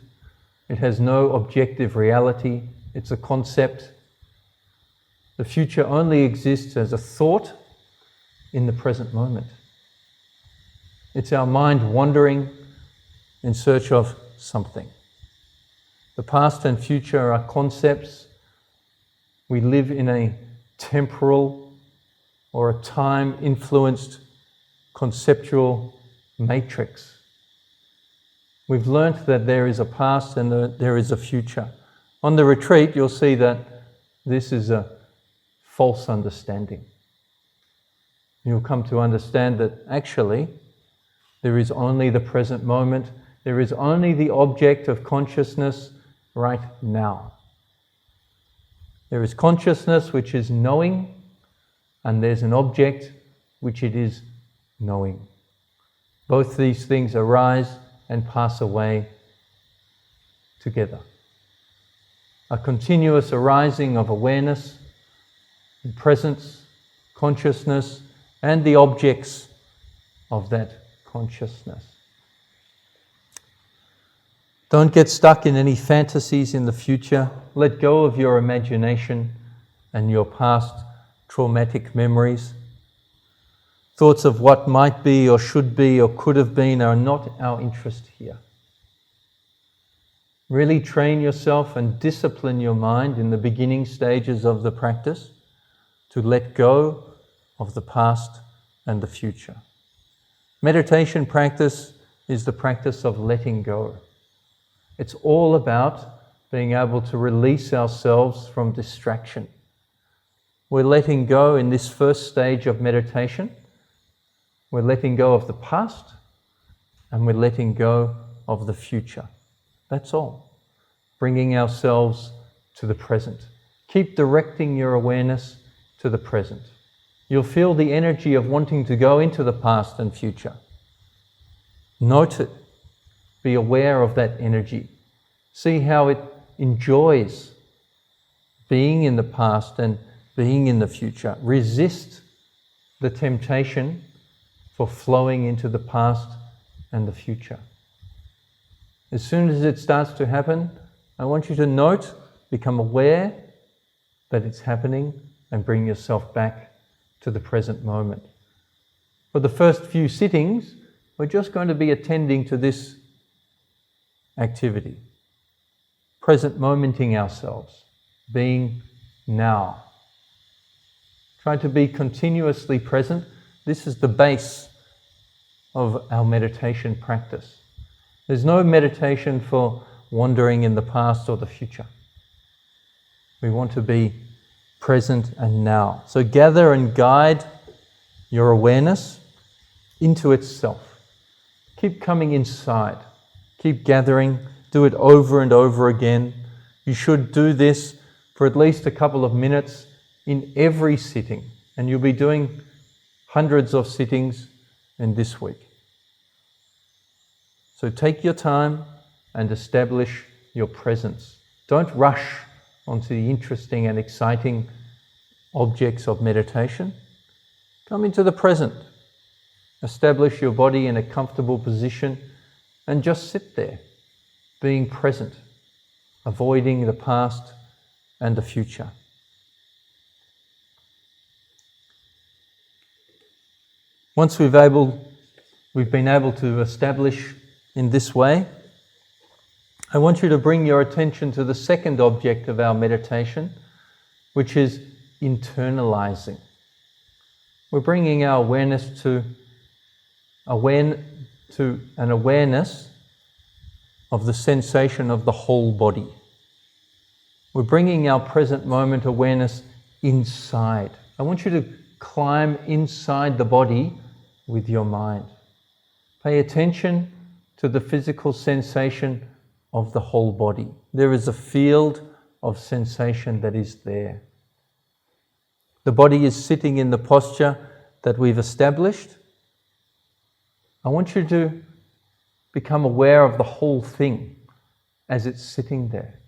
It has no objective reality. It's a concept. The future only exists as a thought in the present moment. It's our mind wandering in search of something. The past and future are concepts. We live in a temporal or a time-influenced conceptual matrix. We've learnt that there is a past and there is a future. On the retreat, you'll see that this is a false understanding. You'll come to understand that actually there is only the present moment. There is only the object of consciousness right now. There is consciousness which is knowing, and there's an object which it is knowing. Both these things arise and pass away together. A continuous arising of awareness, and presence, consciousness, and the objects of that consciousness. Don't get stuck in any fantasies in the future. Let go of your imagination and your past traumatic memories. Thoughts of what might be or should be or could have been are not our interest here. Really train yourself and discipline your mind in the beginning stages of the practice to let go of the past and the future. Meditation practice is the practice of letting go. It's all about being able to release ourselves from distraction. We're letting go in this first stage of meditation. We're letting go of the past and we're letting go of the future. That's all. Bringing ourselves to the present. Keep directing your awareness to the present. You'll feel the energy of wanting to go into the past and future. Note it. Be aware of that energy. See how it enjoys being in the past and being in the future. Resist the temptation for flowing into the past and the future. As soon as it starts to happen, I want you to note, become aware that it's happening and bring yourself back to the present moment. For the first few sittings, we're just going to be attending to this activity. Present momenting ourselves, being now. Try to be continuously present. This is the base of our meditation practice. There's no meditation for wandering in the past or the future. We want to be present and now. So gather and guide your awareness into itself. Keep coming inside. Keep gathering. Do it over and over again. You should do this for at least a couple of minutes in every sitting And you'll be doing hundreds of sittings in this week. So take your time and establish your presence. Don't rush onto the interesting and exciting objects of meditation. Come into the present. Establish your body in a comfortable position and just sit there, being present, avoiding the past and the future. Once we've been able to establish in this way, I want you to bring your attention to the second object of our meditation, which is internalizing. We're bringing our awareness to an awareness of the sensation of the whole body. We're bringing our present moment awareness inside. I want you to climb inside the body with your mind. Pay attention to the physical sensation of the whole body. There is a field of sensation that is there. The body is sitting in the posture that we've established. I want you to become aware of the whole thing as it's sitting there.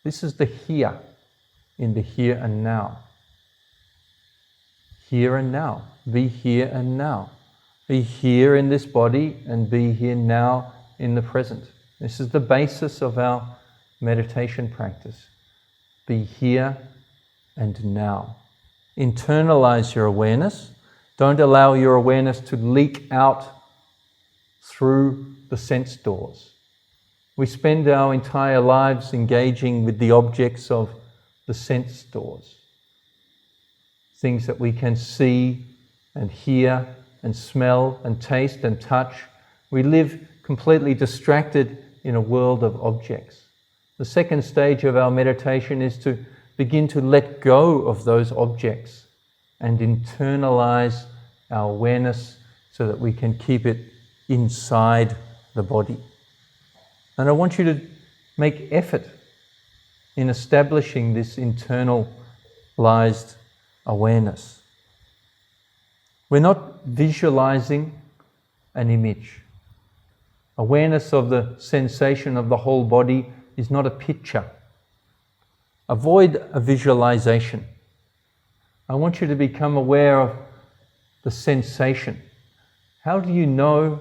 This is the here, in the here and now. Here and now. Be here and now. Be here in this body and be here now in the present. This is the basis of our meditation practice. Be here and now. Internalize your awareness. Don't allow your awareness to leak out through the sense doors. We spend our entire lives engaging with the objects of the sense doors. Things that we can see and hear and smell and taste and touch. We live completely distracted in a world of objects. The second stage of our meditation is to begin to let go of those objects and internalize our awareness so that we can keep it inside the body. And I want you to make effort in establishing this internalized awareness. We're not visualizing an image. Awareness of the sensation of the whole body is not a picture. Avoid a visualization. I want you to become aware of the sensation. How do you know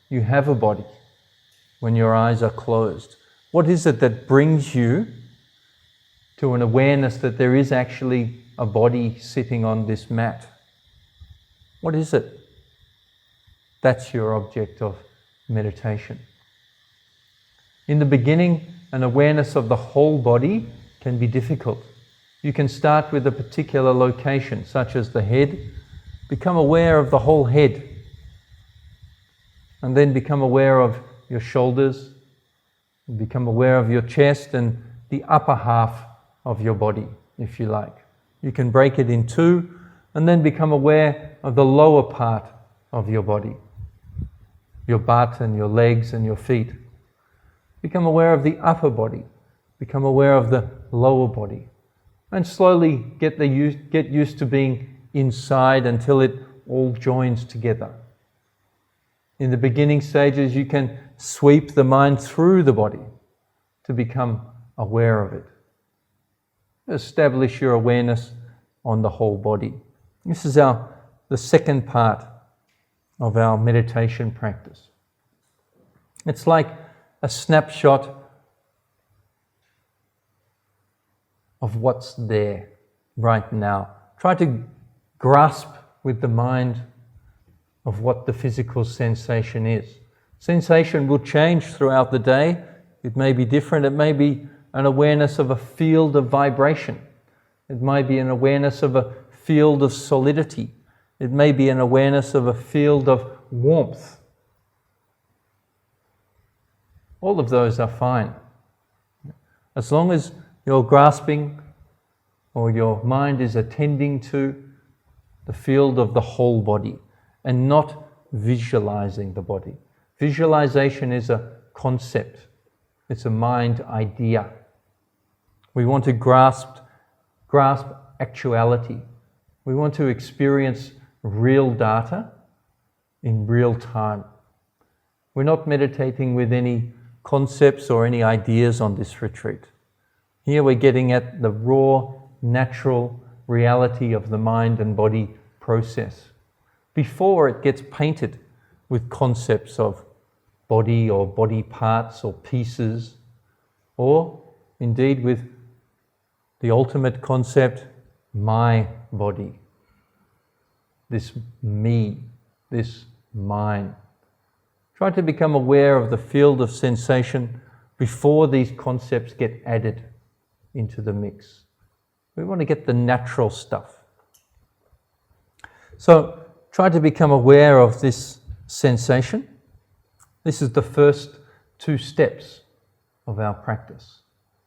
you have a body when your eyes are closed? What is it that brings you to an awareness that there is actually a body sitting on this mat? What is it? That's your object of meditation. In the beginning, an awareness of the whole body can be difficult. You can start with a particular location, such as the head. Become aware of the whole head. And then become aware of your shoulders. Become aware of your chest and the upper half of your body, if you like. You can break it in two and then become aware of the lower part of your body. Your butt and your legs and your feet. Become aware of the upper body. Become aware of the lower body. And slowly get used to being inside until it all joins together. In the beginning stages, you can sweep the mind through the body to become aware of it. Establish your awareness on the whole body. This is the second part of our meditation practice. It's like a snapshot of what's there right now. Try to grasp with the mind of what the physical sensation is. Sensation will change throughout the day. It may be different. It may be an awareness of a field of vibration. It might be an awareness of a field of solidity. It may be an awareness of a field of warmth. All of those are fine. As long as you're grasping or your mind is attending to the field of the whole body and not visualizing the body. Visualization is a concept. It's a mind idea. We want to grasp actuality. We want to experience real data in real time. We're not meditating with any concepts or any ideas on this retreat. Here we're getting at the raw, natural reality of the mind and body process before it gets painted with concepts of body or body parts or pieces, or indeed with the ultimate concept, my body, this me, this mine. Try to become aware of the field of sensation before these concepts get added into the mix. We want to get the natural stuff. So try to become aware of this sensation. This is the first 2 steps of our practice.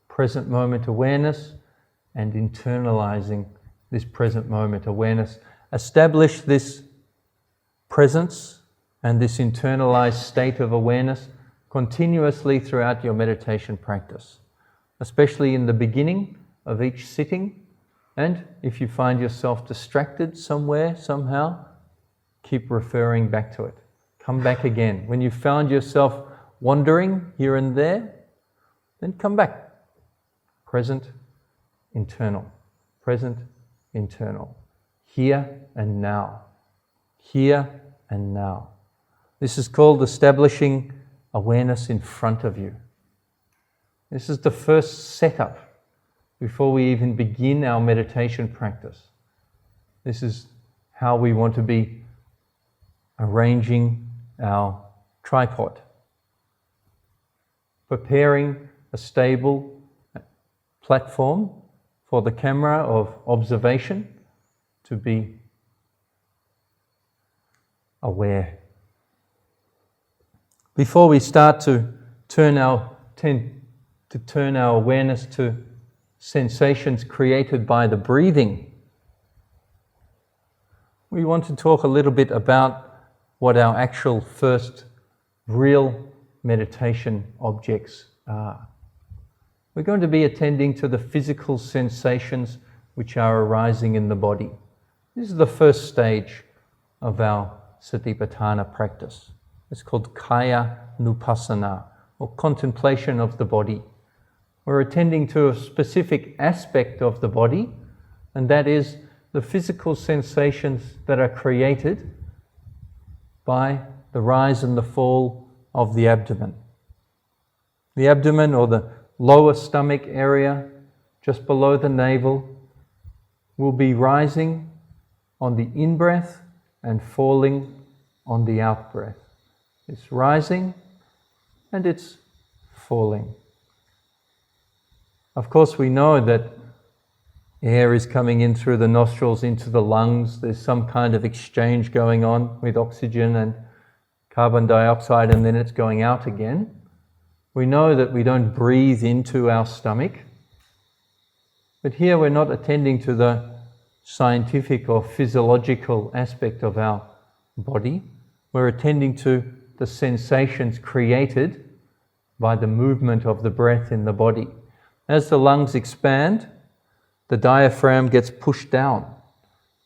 Present moment awareness and internalizing this present moment awareness. Establish this presence and this internalized state of awareness continuously throughout your meditation practice, especially in the beginning of each sitting. And if you find yourself distracted somewhere, somehow, keep referring back to it. Come back again. When you found yourself wandering here and there, then come back. Present, internal. Present, internal. Here and now. Here and now. This is called establishing awareness in front of you. This is the first setup before we even begin our meditation practice. This is how we want to be arranging our tripod, preparing a stable platform for the camera of observation to be aware. Before we start to turn our awareness to sensations created by the breathing, we want to talk a little bit about what our actual first real meditation objects are. We're going to be attending to the physical sensations which are arising in the body. This is the first stage of our Satipatthana practice. It's called Kaya Nupassana, or contemplation of the body. We're attending to a specific aspect of the body, and that is the physical sensations that are created by the rise and the fall of the abdomen. The abdomen, or the lower stomach area, just below the navel, will be rising on the in-breath and falling on the out-breath. It's rising and it's falling. Of course, we know that air is coming in through the nostrils into the lungs. There's some kind of exchange going on with oxygen and carbon dioxide, and then it's going out again. We know that we don't breathe into our stomach. But here we're not attending to the scientific or physiological aspect of our body. We're attending to the sensations created by the movement of the breath in the body. As the lungs expand, the diaphragm gets pushed down.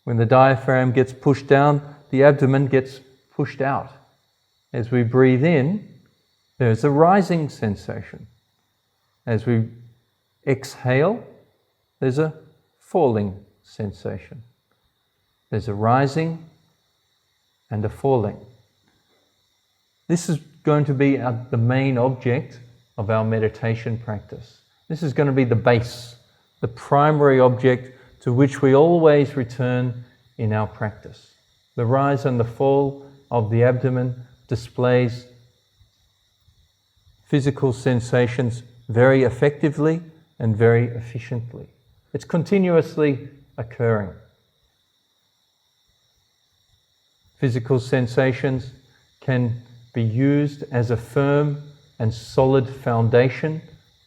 When the diaphragm gets pushed down, the abdomen gets pushed out. As we breathe in, there's a rising sensation. As we exhale, there's a falling sensation. There's a rising and a falling. This is going to be the main object of our meditation practice. This is going to be the base, the primary object to which we always return in our practice. The rise and the fall of the abdomen displays physical sensations very effectively and very efficiently. It's continuously occurring. Physical sensations can be used as a firm and solid foundation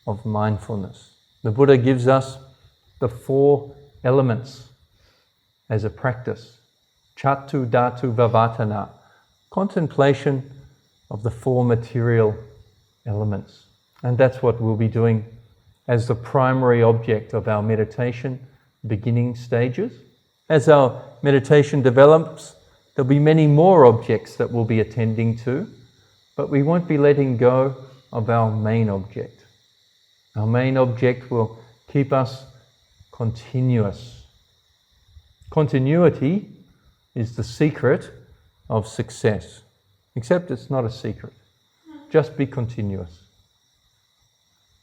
of mindfulness. The Buddha gives us the 4 elements as a practice. Chatu Dhatu Vavatana, contemplation of the 4 material elements. And that's what we'll be doing as the primary object of our meditation beginning stages. As our meditation develops, there'll be many more objects that we'll be attending to, but we won't be letting go of our main object. Our main object will keep us continuous. Continuity is the secret of success, except it's not a secret. Just be continuous.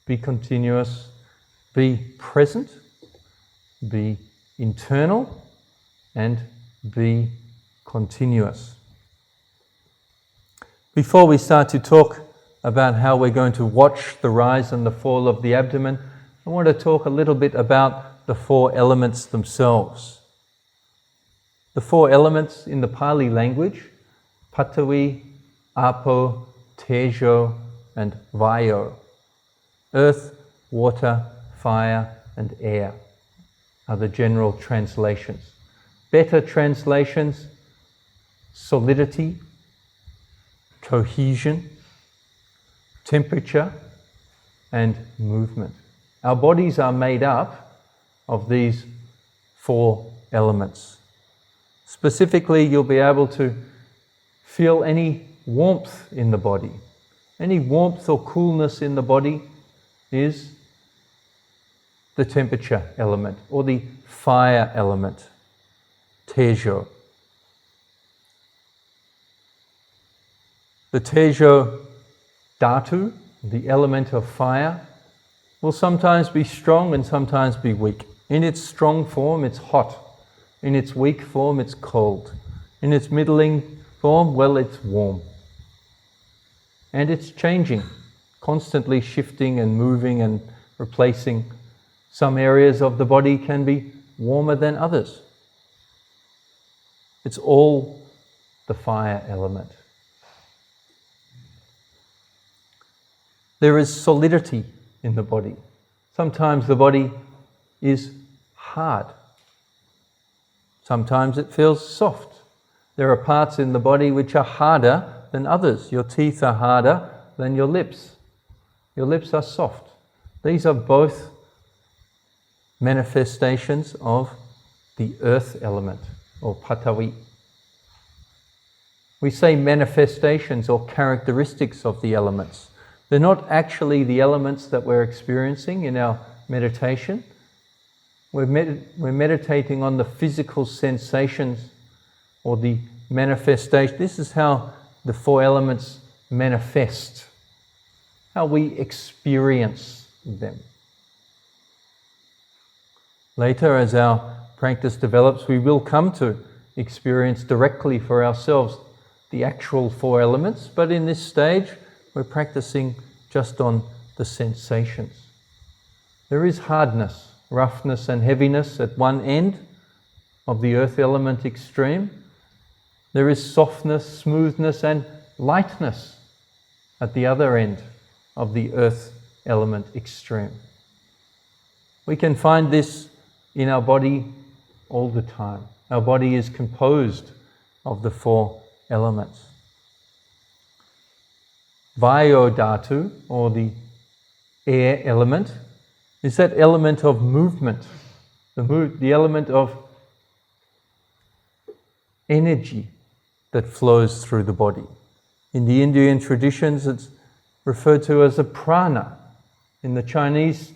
Be continuous, be present, be internal, and be continuous. Before we start to talk about how we're going to watch the rise and the fall of the abdomen, I want to talk a little bit about the four elements themselves. The four elements in the Pali language, Patavi, Apo, Tejo, and Vayo. Earth, water, fire, and air are the general translations. Better translations: solidity, cohesion, temperature, and movement. Our bodies are made up of these four elements. Specifically, you'll be able to feel any warmth in the body. Any warmth or coolness in the body is the temperature element or the fire element, Tejo. The Tejo Dhatu, the element of fire, will sometimes be strong and sometimes be weak. In its strong form, it's hot. In its weak form, it's cold. In its middling form, well, it's warm. And it's changing, constantly shifting and moving and replacing. Some areas of the body can be warmer than others. It's all the fire element. There is solidity in the body. Sometimes the body is hard. Sometimes it feels soft. There are parts in the body which are harder than others. Your teeth are harder than your lips. Your lips are soft. These are both manifestations of the earth element, or Patavi. We say manifestations or characteristics of the elements. They're not actually the elements that we're experiencing in our meditation. We're meditating on the physical sensations or the manifestation. This is how the four elements manifest, how we experience them. Later, as our practice develops, we will come to experience directly for ourselves the actual four elements, but in this stage, we're practicing just on the sensations. There is hardness, roughness, and heaviness at one end of the earth element extreme. There is softness, smoothness, and lightness at the other end of the earth element extreme. We can find this in our body all the time. Our body is composed of the four elements. Vayo Dhatu, or the air element, is that element of movement, the element of energy that flows through the body. In the Indian traditions, it's referred to as a prana. In the Chinese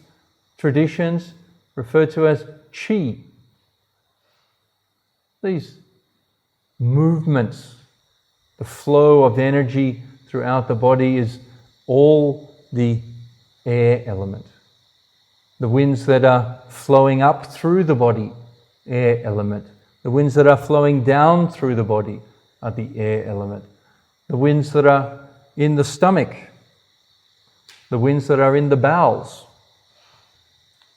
traditions, referred to as qi. These movements, the flow of energy throughout the body is all the air element. The winds that are flowing up through the body, air element. The winds that are flowing down through the body are the air element. The winds that are in the stomach, the winds that are in the bowels,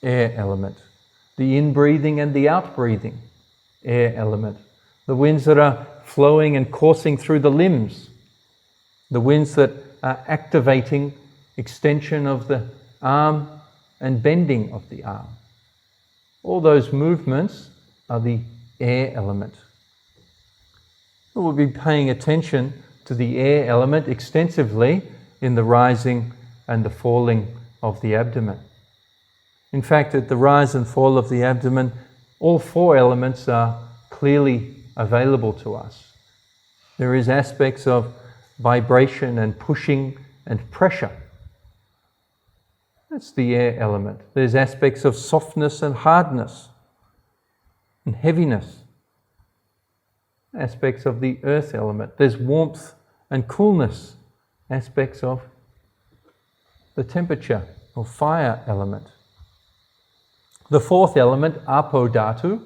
air element. The in-breathing and the out-breathing, air element. The winds that are flowing and coursing through the limbs, the winds that are activating extension of the arm and bending of the arm. All those movements are the air element. We'll be paying attention to the air element extensively in the rising and the falling of the abdomen. In fact, at the rise and fall of the abdomen, all four elements are clearly available to us. There is aspects of vibration and pushing and pressure. That's the air element. There's aspects of softness and hardness and heaviness. Aspects of the earth element. There's warmth and coolness. Aspects of the temperature or fire element. The fourth element, Apo Dhatu,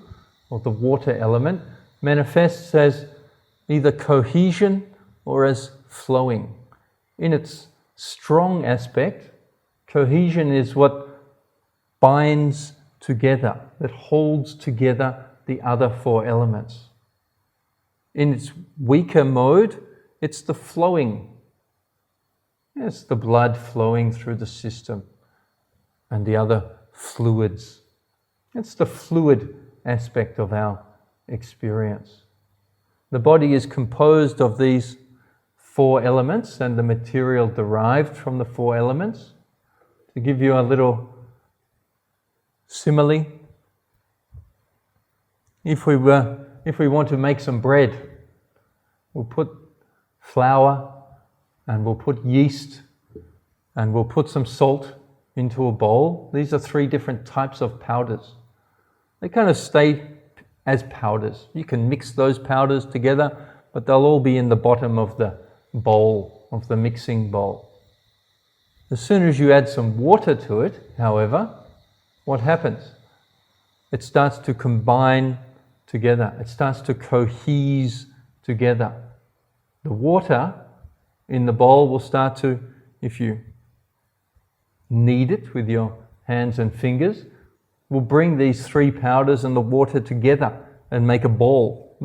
or the water element, manifests as either cohesion or as flowing. In its strong aspect, cohesion is what binds together, that holds together the other four elements. In its weaker mode, it's the flowing. It's the blood flowing through the system and the other fluids. It's the fluid aspect of our experience. The body is composed of these four elements and the material derived from the four elements. To give you a little simile, if we want to make some bread, we'll put flour and we'll put yeast and we'll put some salt into a bowl. These are three different types of powders. They kind of stay as powders. You can mix those powders together, but they'll all be in the bottom of the bowl, of the mixing bowl. As soon as you add some water to it, however, what happens? It starts to combine together. It starts to cohese together. The water in the bowl will start to, if you knead it with your hands and fingers, will bring these three powders and the water together and make a ball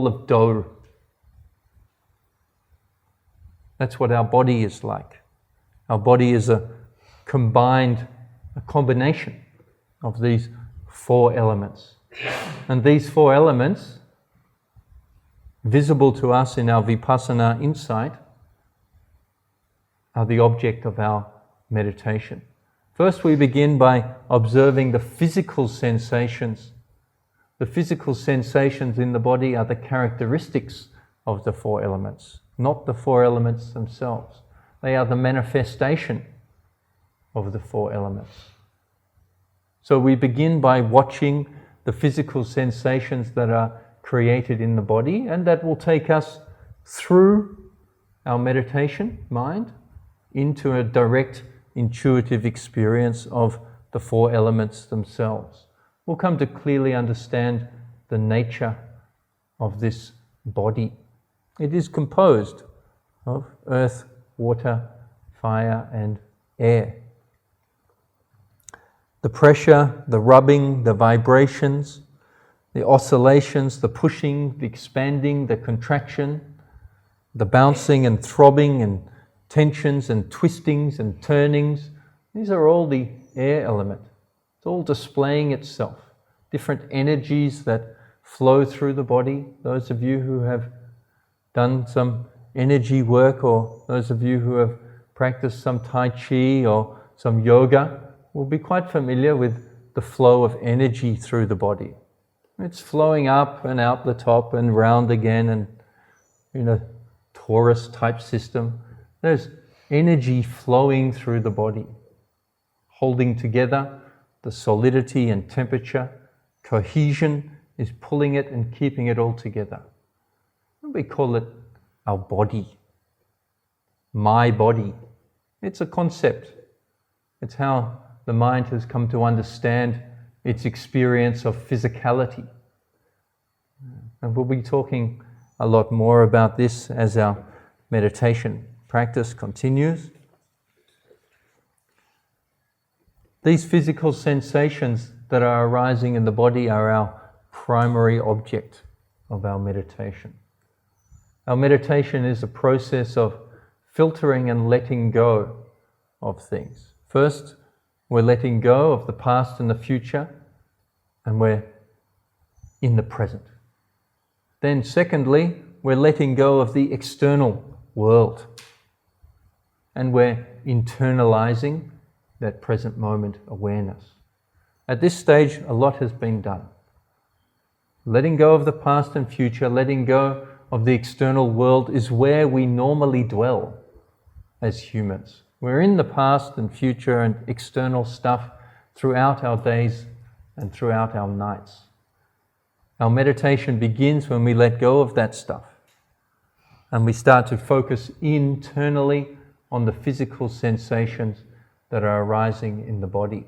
of dough. That's what our body is like. Our body is a combination of these four elements. And these four elements, visible to us in our Vipassana insight, are the object of our meditation. First, we begin by observing the physical sensations. The physical sensations in the body are the characteristics of the four elements, not the four elements themselves. They are the manifestation of the four elements. So we begin by watching the physical sensations that are created in the body, and that will take us through our meditation mind into a direct intuitive experience of the four elements themselves. We'll come to clearly understand the nature of this body. It is composed of earth, water, fire, and air. The pressure, the rubbing, the vibrations, the oscillations, the pushing, the expanding, the contraction, the bouncing and throbbing and tensions and twistings and turnings, these are all the air element. It's all displaying itself. Different energies that flow through the body. Those of you who have done some energy work, or those of you who have practiced some Tai Chi or some yoga, will be quite familiar with the flow of energy through the body. It's flowing up and out the top and round again, and in a torus type system. There's energy flowing through the body, holding together the solidity and temperature. Cohesion is pulling it and keeping it all together. We call it our body, my body. It's a concept. It's how the mind has come to understand its experience of physicality. And we'll be talking a lot more about this as our meditation practice continues. These physical sensations that are arising in the body are our primary object of our meditation. Our meditation is a process of filtering and letting go of things. First, we're letting go of the past and the future, and we're in the present. Then secondly, we're letting go of the external world, and we're internalizing that present moment awareness. At this stage, a lot has been done. letting go of the past and future, letting go of the external world is where we normally dwell as humans. We're in the past and future and external stuff throughout our days and throughout our nights. Our meditation begins when we let go of that stuff and we start to focus internally on the physical sensations that are arising in the body.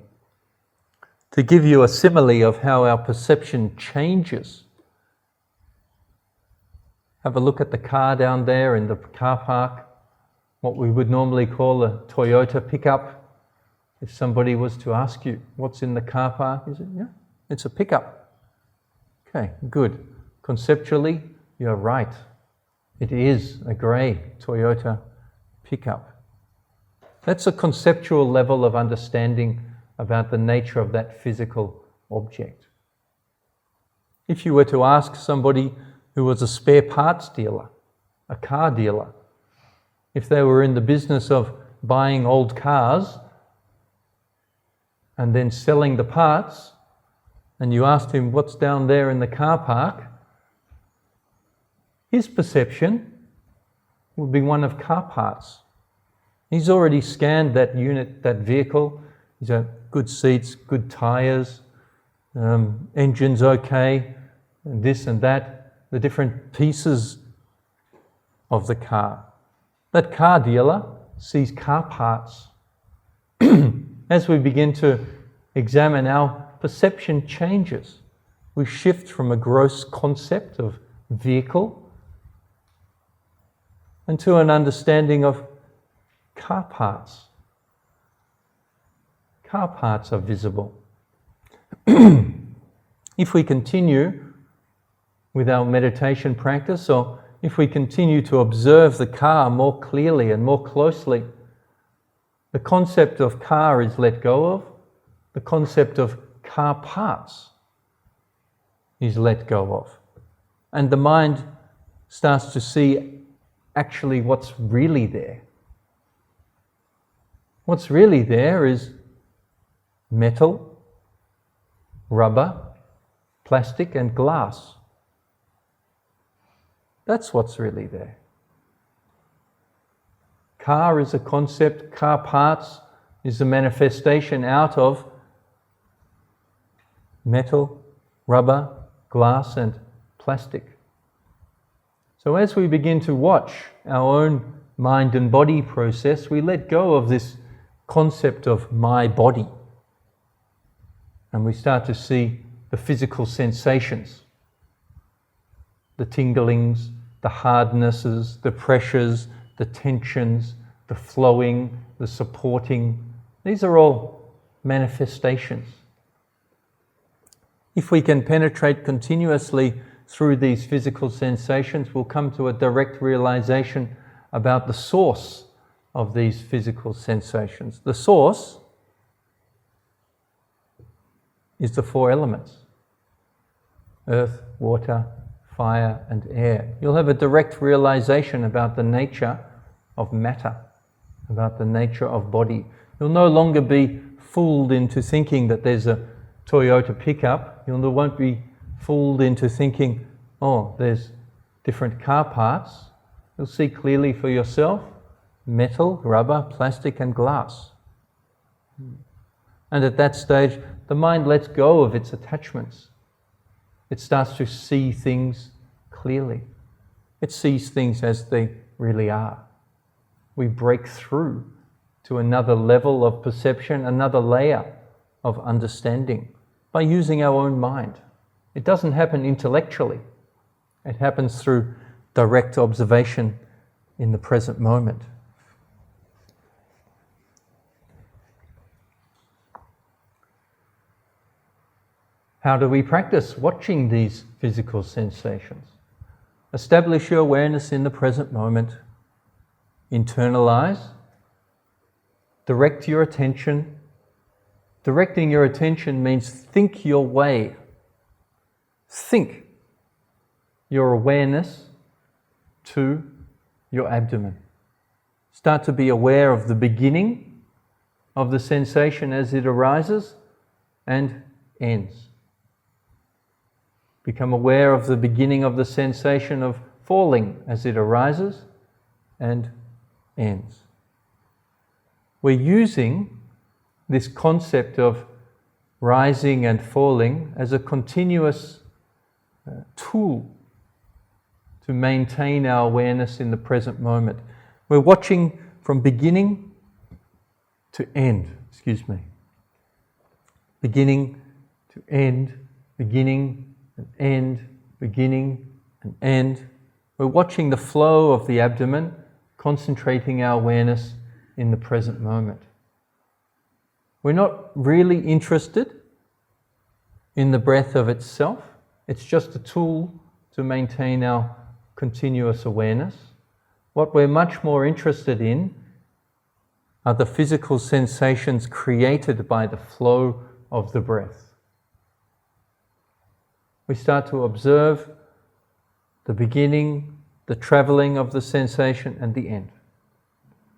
To give you a simile of how our perception changes, have a look at the car down there in the car park, what we would normally call a Toyota pickup. If somebody was to ask you, what's in the car park? You say, yeah, it's a pickup. Okay, good. Conceptually, you're right. It is a grey Toyota pickup. That's a conceptual level of understanding about the nature of that physical object. If you were to ask somebody who was a spare parts dealer, a car dealer, if they were in the business of buying old cars and then selling the parts, and you asked him what's down there in the car park, his perception would be one of car parts. He's already scanned that unit, that vehicle. He's got good seats, good tyres, engine's okay, and this and that, the different pieces of the car. That car dealer sees car parts. As we begin to examine, our perception changes. We shift from a gross concept of vehicle into an understanding of car parts. Car parts are visible. If we continue with our meditation practice, or if we continue to observe the car more clearly and more closely, the concept of car is let go of, the concept of car parts is let go of. And the mind starts to see actually what's really there. What's really there is metal, rubber, plastic and glass. That's what's really there. Car is a concept, car parts is a manifestation out of metal, rubber, glass and plastic. So as we begin to watch our own mind and body process, we let go of this concept of my body. And we start to see the physical sensations, the tinglings, the hardnesses, the pressures, the tensions, the flowing, the supporting. These are all manifestations. If we can penetrate continuously through these physical sensations, we'll come to a direct realization about the source of these physical sensations. The source is the four elements: earth, water, fire and air. You'll have a direct realization about the nature of matter, about the nature of body. You'll no longer be fooled into thinking that there's a Toyota pickup. You won't be fooled into thinking, oh, there's different car parts. You'll see clearly for yourself metal, rubber, plastic and glass. And at that stage, the mind lets go of its attachments. It starts to see things clearly. It sees things as they really are. We break through to another level of perception, another layer of understanding by using our own mind. It doesn't happen intellectually. It happens through direct observation in the present moment. How do we practice watching these physical sensations? Establish your awareness in the present moment. Internalize. Direct your attention. Directing your attention means think your way. Think your awareness to your abdomen. Start to be aware of the beginning of the sensation as it arises and ends. Become aware of the beginning of the sensation of falling as it arises and ends. We're using this concept of rising and falling as a continuous tool to maintain our awareness in the present moment. We're watching from beginning to end, beginning to end, beginning and end, beginning and end. We're watching the flow of the abdomen, concentrating our awareness in the present moment. We're not really interested in the breath of itself. It's just a tool to maintain our continuous awareness. What we're much more interested in are the physical sensations created by the flow of the breath. We start to observe the beginning, the traveling of the sensation, and the end.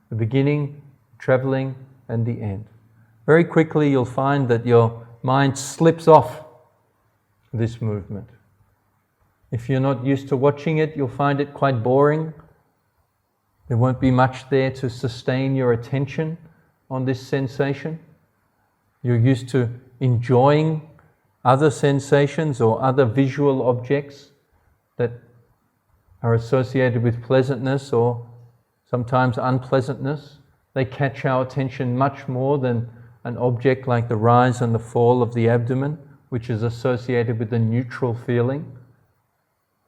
The beginning, traveling, and the end. Very quickly you'll find that your mind slips off this movement. If you're not used to watching it, you'll find it quite boring. There won't be much there to sustain your attention on this sensation. You're used to enjoying other sensations or other visual objects that are associated with pleasantness or sometimes unpleasantness. They catch our attention much more than an object like the rise and the fall of the abdomen, which is associated with a neutral feeling.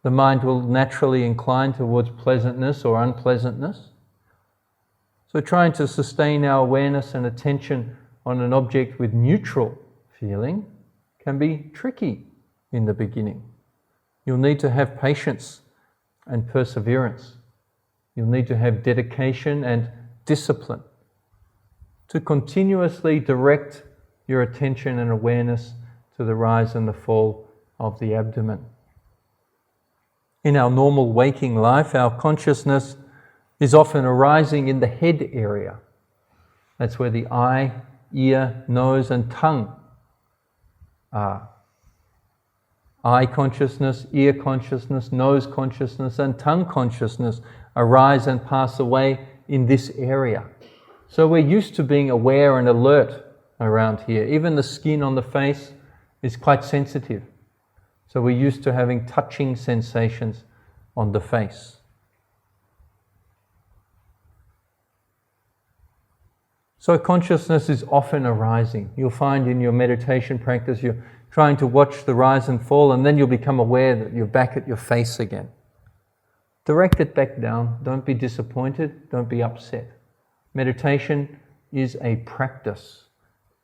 The mind will naturally incline towards pleasantness or unpleasantness. So trying to sustain our awareness and attention on an object with neutral feeling can be tricky in the beginning. You'll need to have patience and perseverance. You'll need to have dedication and discipline to continuously direct your attention and awareness to the rise and the fall of the abdomen. In our normal waking life, our consciousness is often arising in the head area. That's where the eye, ear, nose, and tongue are. Eye consciousness, ear consciousness, nose consciousness, and tongue consciousness arise and pass away in this area. So we're used to being aware and alert around here. Even the skin on the face is quite sensitive. So we're used to having touching sensations on the face. So consciousness is often arising. You'll find in your meditation practice you're trying to watch the rise and fall, and then you'll become aware that you're back at your face again. Direct it back down. Don't be disappointed. Don't be upset. Meditation is a practice.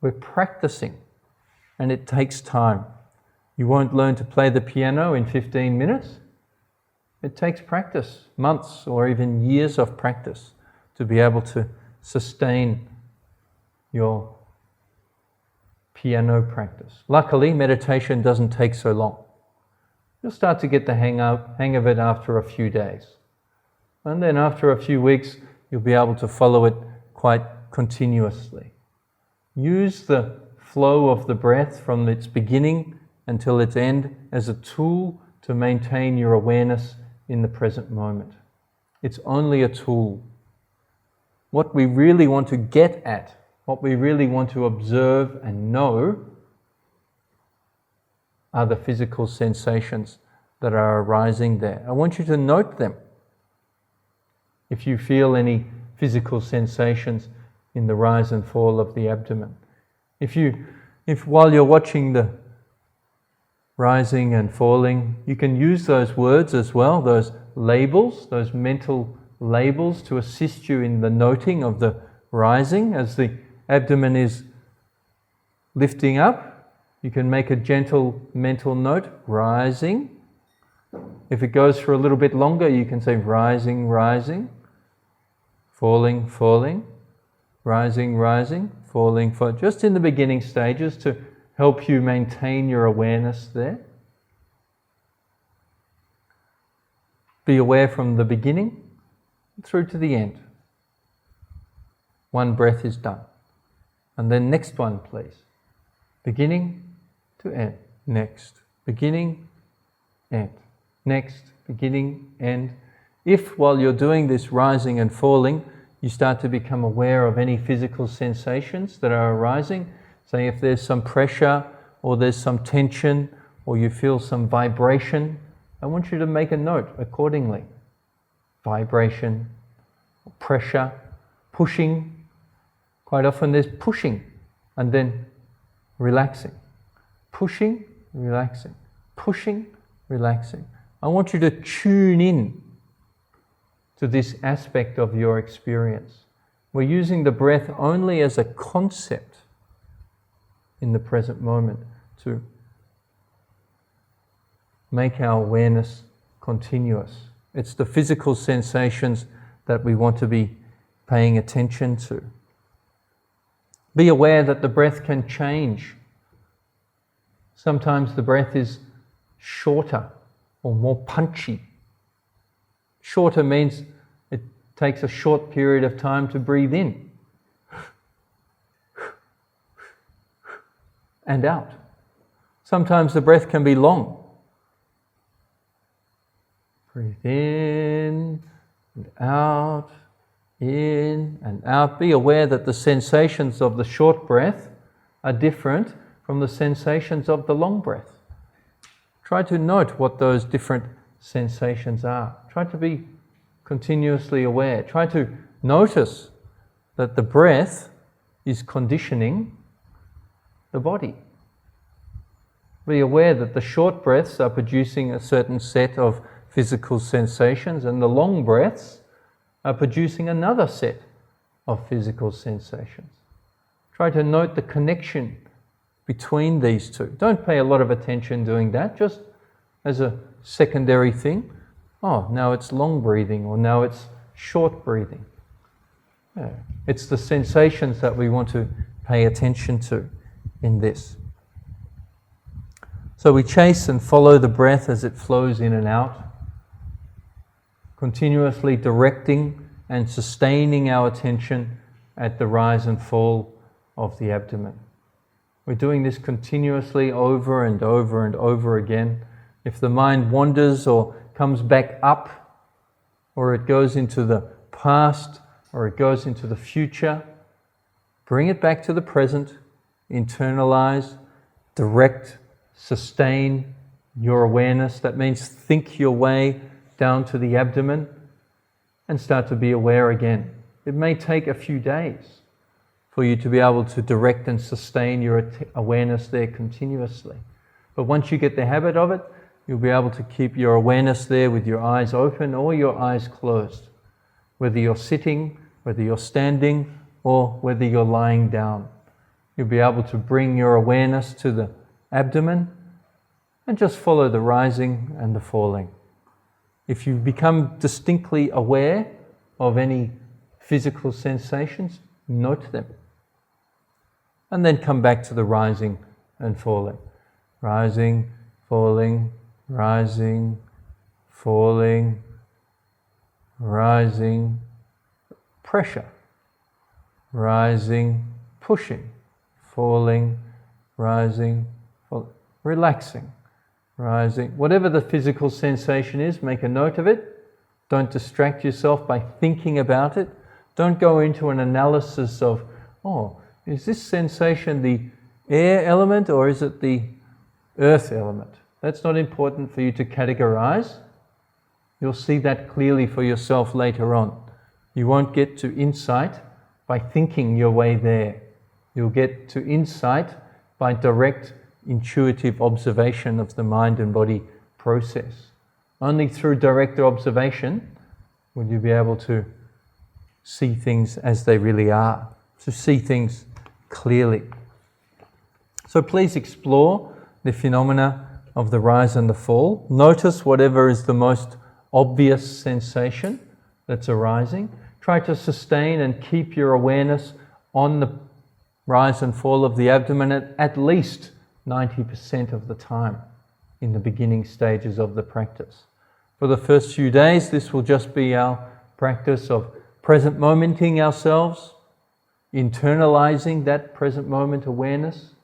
We're practicing, and it takes time. You won't learn to play the piano in 15 minutes. It takes practice, months or even years of practice to be able to sustain your piano practice. Luckily, meditation doesn't take so long. You'll start to get the hang of it after a few days. And then after a few weeks, you'll be able to follow it quite continuously. Use the flow of the breath from its beginning until its end as a tool to maintain your awareness in the present moment. It's only a tool. What we really want to get at, what we really want to observe and know are the physical sensations that are arising there. I want you to note them. If you feel any physical sensations in the rise and fall of the abdomen. If while you're watching the rising and falling, you can use those words as well, those labels, those mental labels to assist you in the noting of the rising. As the abdomen is lifting up, you can make a gentle mental note, rising. If it goes for a little bit longer, you can say rising, rising, falling, falling, rising, rising, falling, falling. Just in the beginning stages to help you maintain your awareness there. Be aware from the beginning through to the end. One breath is done. And then next one, please. Beginning to end. Next. Beginning end. Next, beginning, end. If while you're doing this rising and falling, you start to become aware of any physical sensations that are arising, say if there's some pressure or there's some tension or you feel some vibration, I want you to make a note accordingly. Vibration, pressure, pushing. Quite often there's pushing and then relaxing. Pushing, relaxing. Pushing, relaxing. I want you to tune in to this aspect of your experience. We're using the breath only as a concept in the present moment to make our awareness continuous. It's the physical sensations that we want to be paying attention to. Be aware that the breath can change. Sometimes the breath is shorter or more punchy. Shorter means it takes a short period of time to breathe in and out. Sometimes the breath can be long. Breathe in and out, in and out. Be aware that the sensations of the short breath are different from the sensations of the long breath. Try to note what those different sensations are. Try to be continuously aware. Try to notice that the breath is conditioning the body. Be aware that the short breaths are producing a certain set of physical sensations and the long breaths are producing another set of physical sensations. Try to note the connection between these two. Don't pay a lot of attention doing that, just as a secondary thing. Oh, now it's long breathing or now it's short breathing. Yeah. It's the sensations that we want to pay attention to in this. So we chase and follow the breath as it flows in and out, continuously directing and sustaining our attention at the rise and fall of the abdomen. We're doing this continuously over and over and over again. If the mind wanders or comes back up, or it goes into the past, or it goes into the future, bring it back to the present, internalize, direct, sustain your awareness. That means think your way down to the abdomen and start to be aware again. It may take a few days for you to be able to direct and sustain your awareness there continuously. But once you get the habit of it, you'll be able to keep your awareness there with your eyes open or your eyes closed. Whether you're sitting, whether you're standing, or whether you're lying down. You'll be able to bring your awareness to the abdomen and just follow the rising and the falling. If you become distinctly aware of any physical sensations, note them. And then come back to the rising and falling. Rising, falling, rising, falling, rising, pressure, rising, pushing, falling, rising, relaxing, rising. Whatever the physical sensation is, make a note of it. Don't distract yourself by thinking about it. Don't go into an analysis of, oh, is this sensation the air element or is it the earth element? That's not important for you to categorize. You'll see that clearly for yourself later on. You won't get to insight by thinking your way there. You'll get to insight by direct, intuitive observation of the mind and body process. Only through direct observation will you be able to see things as they really are, to see things clearly. So please explore the phenomena of the rise and the fall. Notice whatever is the most obvious sensation that's arising. Try to sustain and keep your awareness on the rise and fall of the abdomen at least 90% of the time in the beginning stages of the practice. For the first few days, this will just be our practice of present momenting ourselves, internalizing that present moment awareness,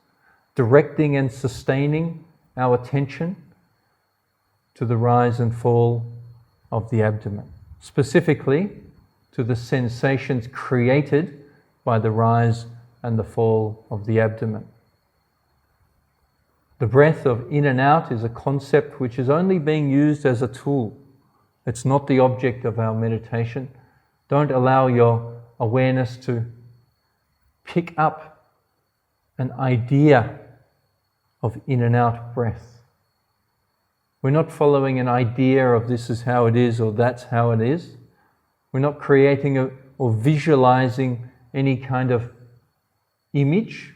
directing and sustaining our attention to the rise and fall of the abdomen, specifically to the sensations created by the rise and the fall of the abdomen. The breath of in and out is a concept which is only being used as a tool. It's not the object of our meditation. Don't allow your awareness to pick up an idea of in and out breath. We're not following an idea of this is how it is or that's how it is. We're not creating or visualizing any kind of image.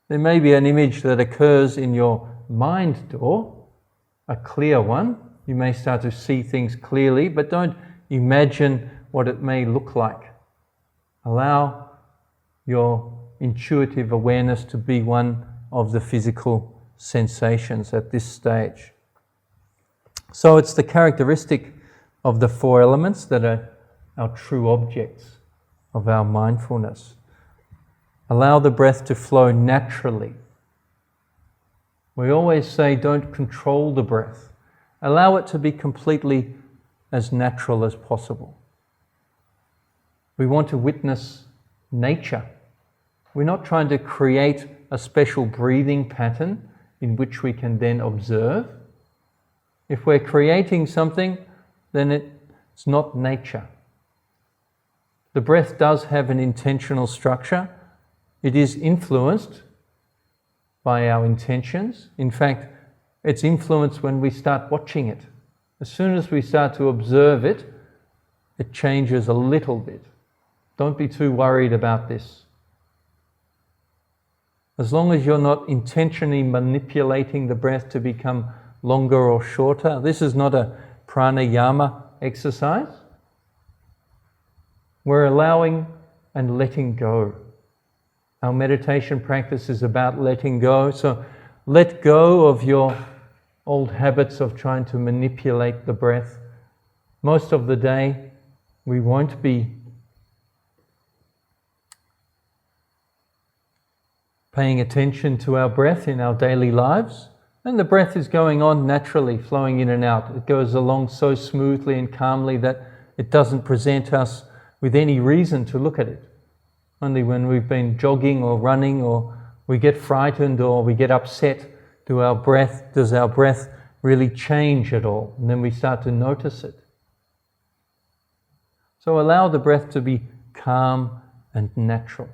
There may be an image that occurs in your mind door, a clear one. You may start to see things clearly, but don't imagine what it may look like. Allow your intuitive awareness to be one of the physical sensations at this stage. So it's the characteristic of the four elements that are our true objects of our mindfulness. Allow the breath to flow naturally. We always say don't control the breath. Allow it to be completely as natural as possible. We want to witness nature. We're not trying to create a special breathing pattern in which we can then observe. If we're creating something, then it's not nature. The breath does have an intentional structure. It is influenced by our intentions. In fact, it's influenced when we start watching it. As soon as we start to observe it, it changes a little bit. Don't be too worried about this. As long as you're not intentionally manipulating the breath to become longer or shorter, this is not a pranayama exercise. We're allowing and letting go. Our meditation practice is about letting go. So let go of your old habits of trying to manipulate the breath. Most of the day, we won't be paying attention to our breath in our daily lives. And the breath is going on naturally, flowing in and out. It goes along so smoothly and calmly that it doesn't present us with any reason to look at it. Only when we've been jogging or running or we get frightened or we get upset, does our breath really change at all? And then we start to notice it. So allow the breath to be calm and natural.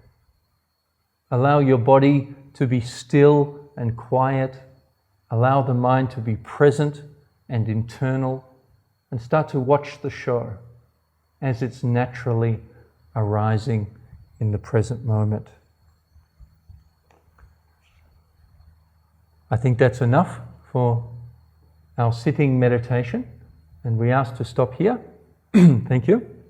Allow your body to be still and quiet. Allow the mind to be present and internal, and start to watch the show as it's naturally arising in the present moment. I think that's enough for our sitting meditation, and we ask to stop here. Thank you.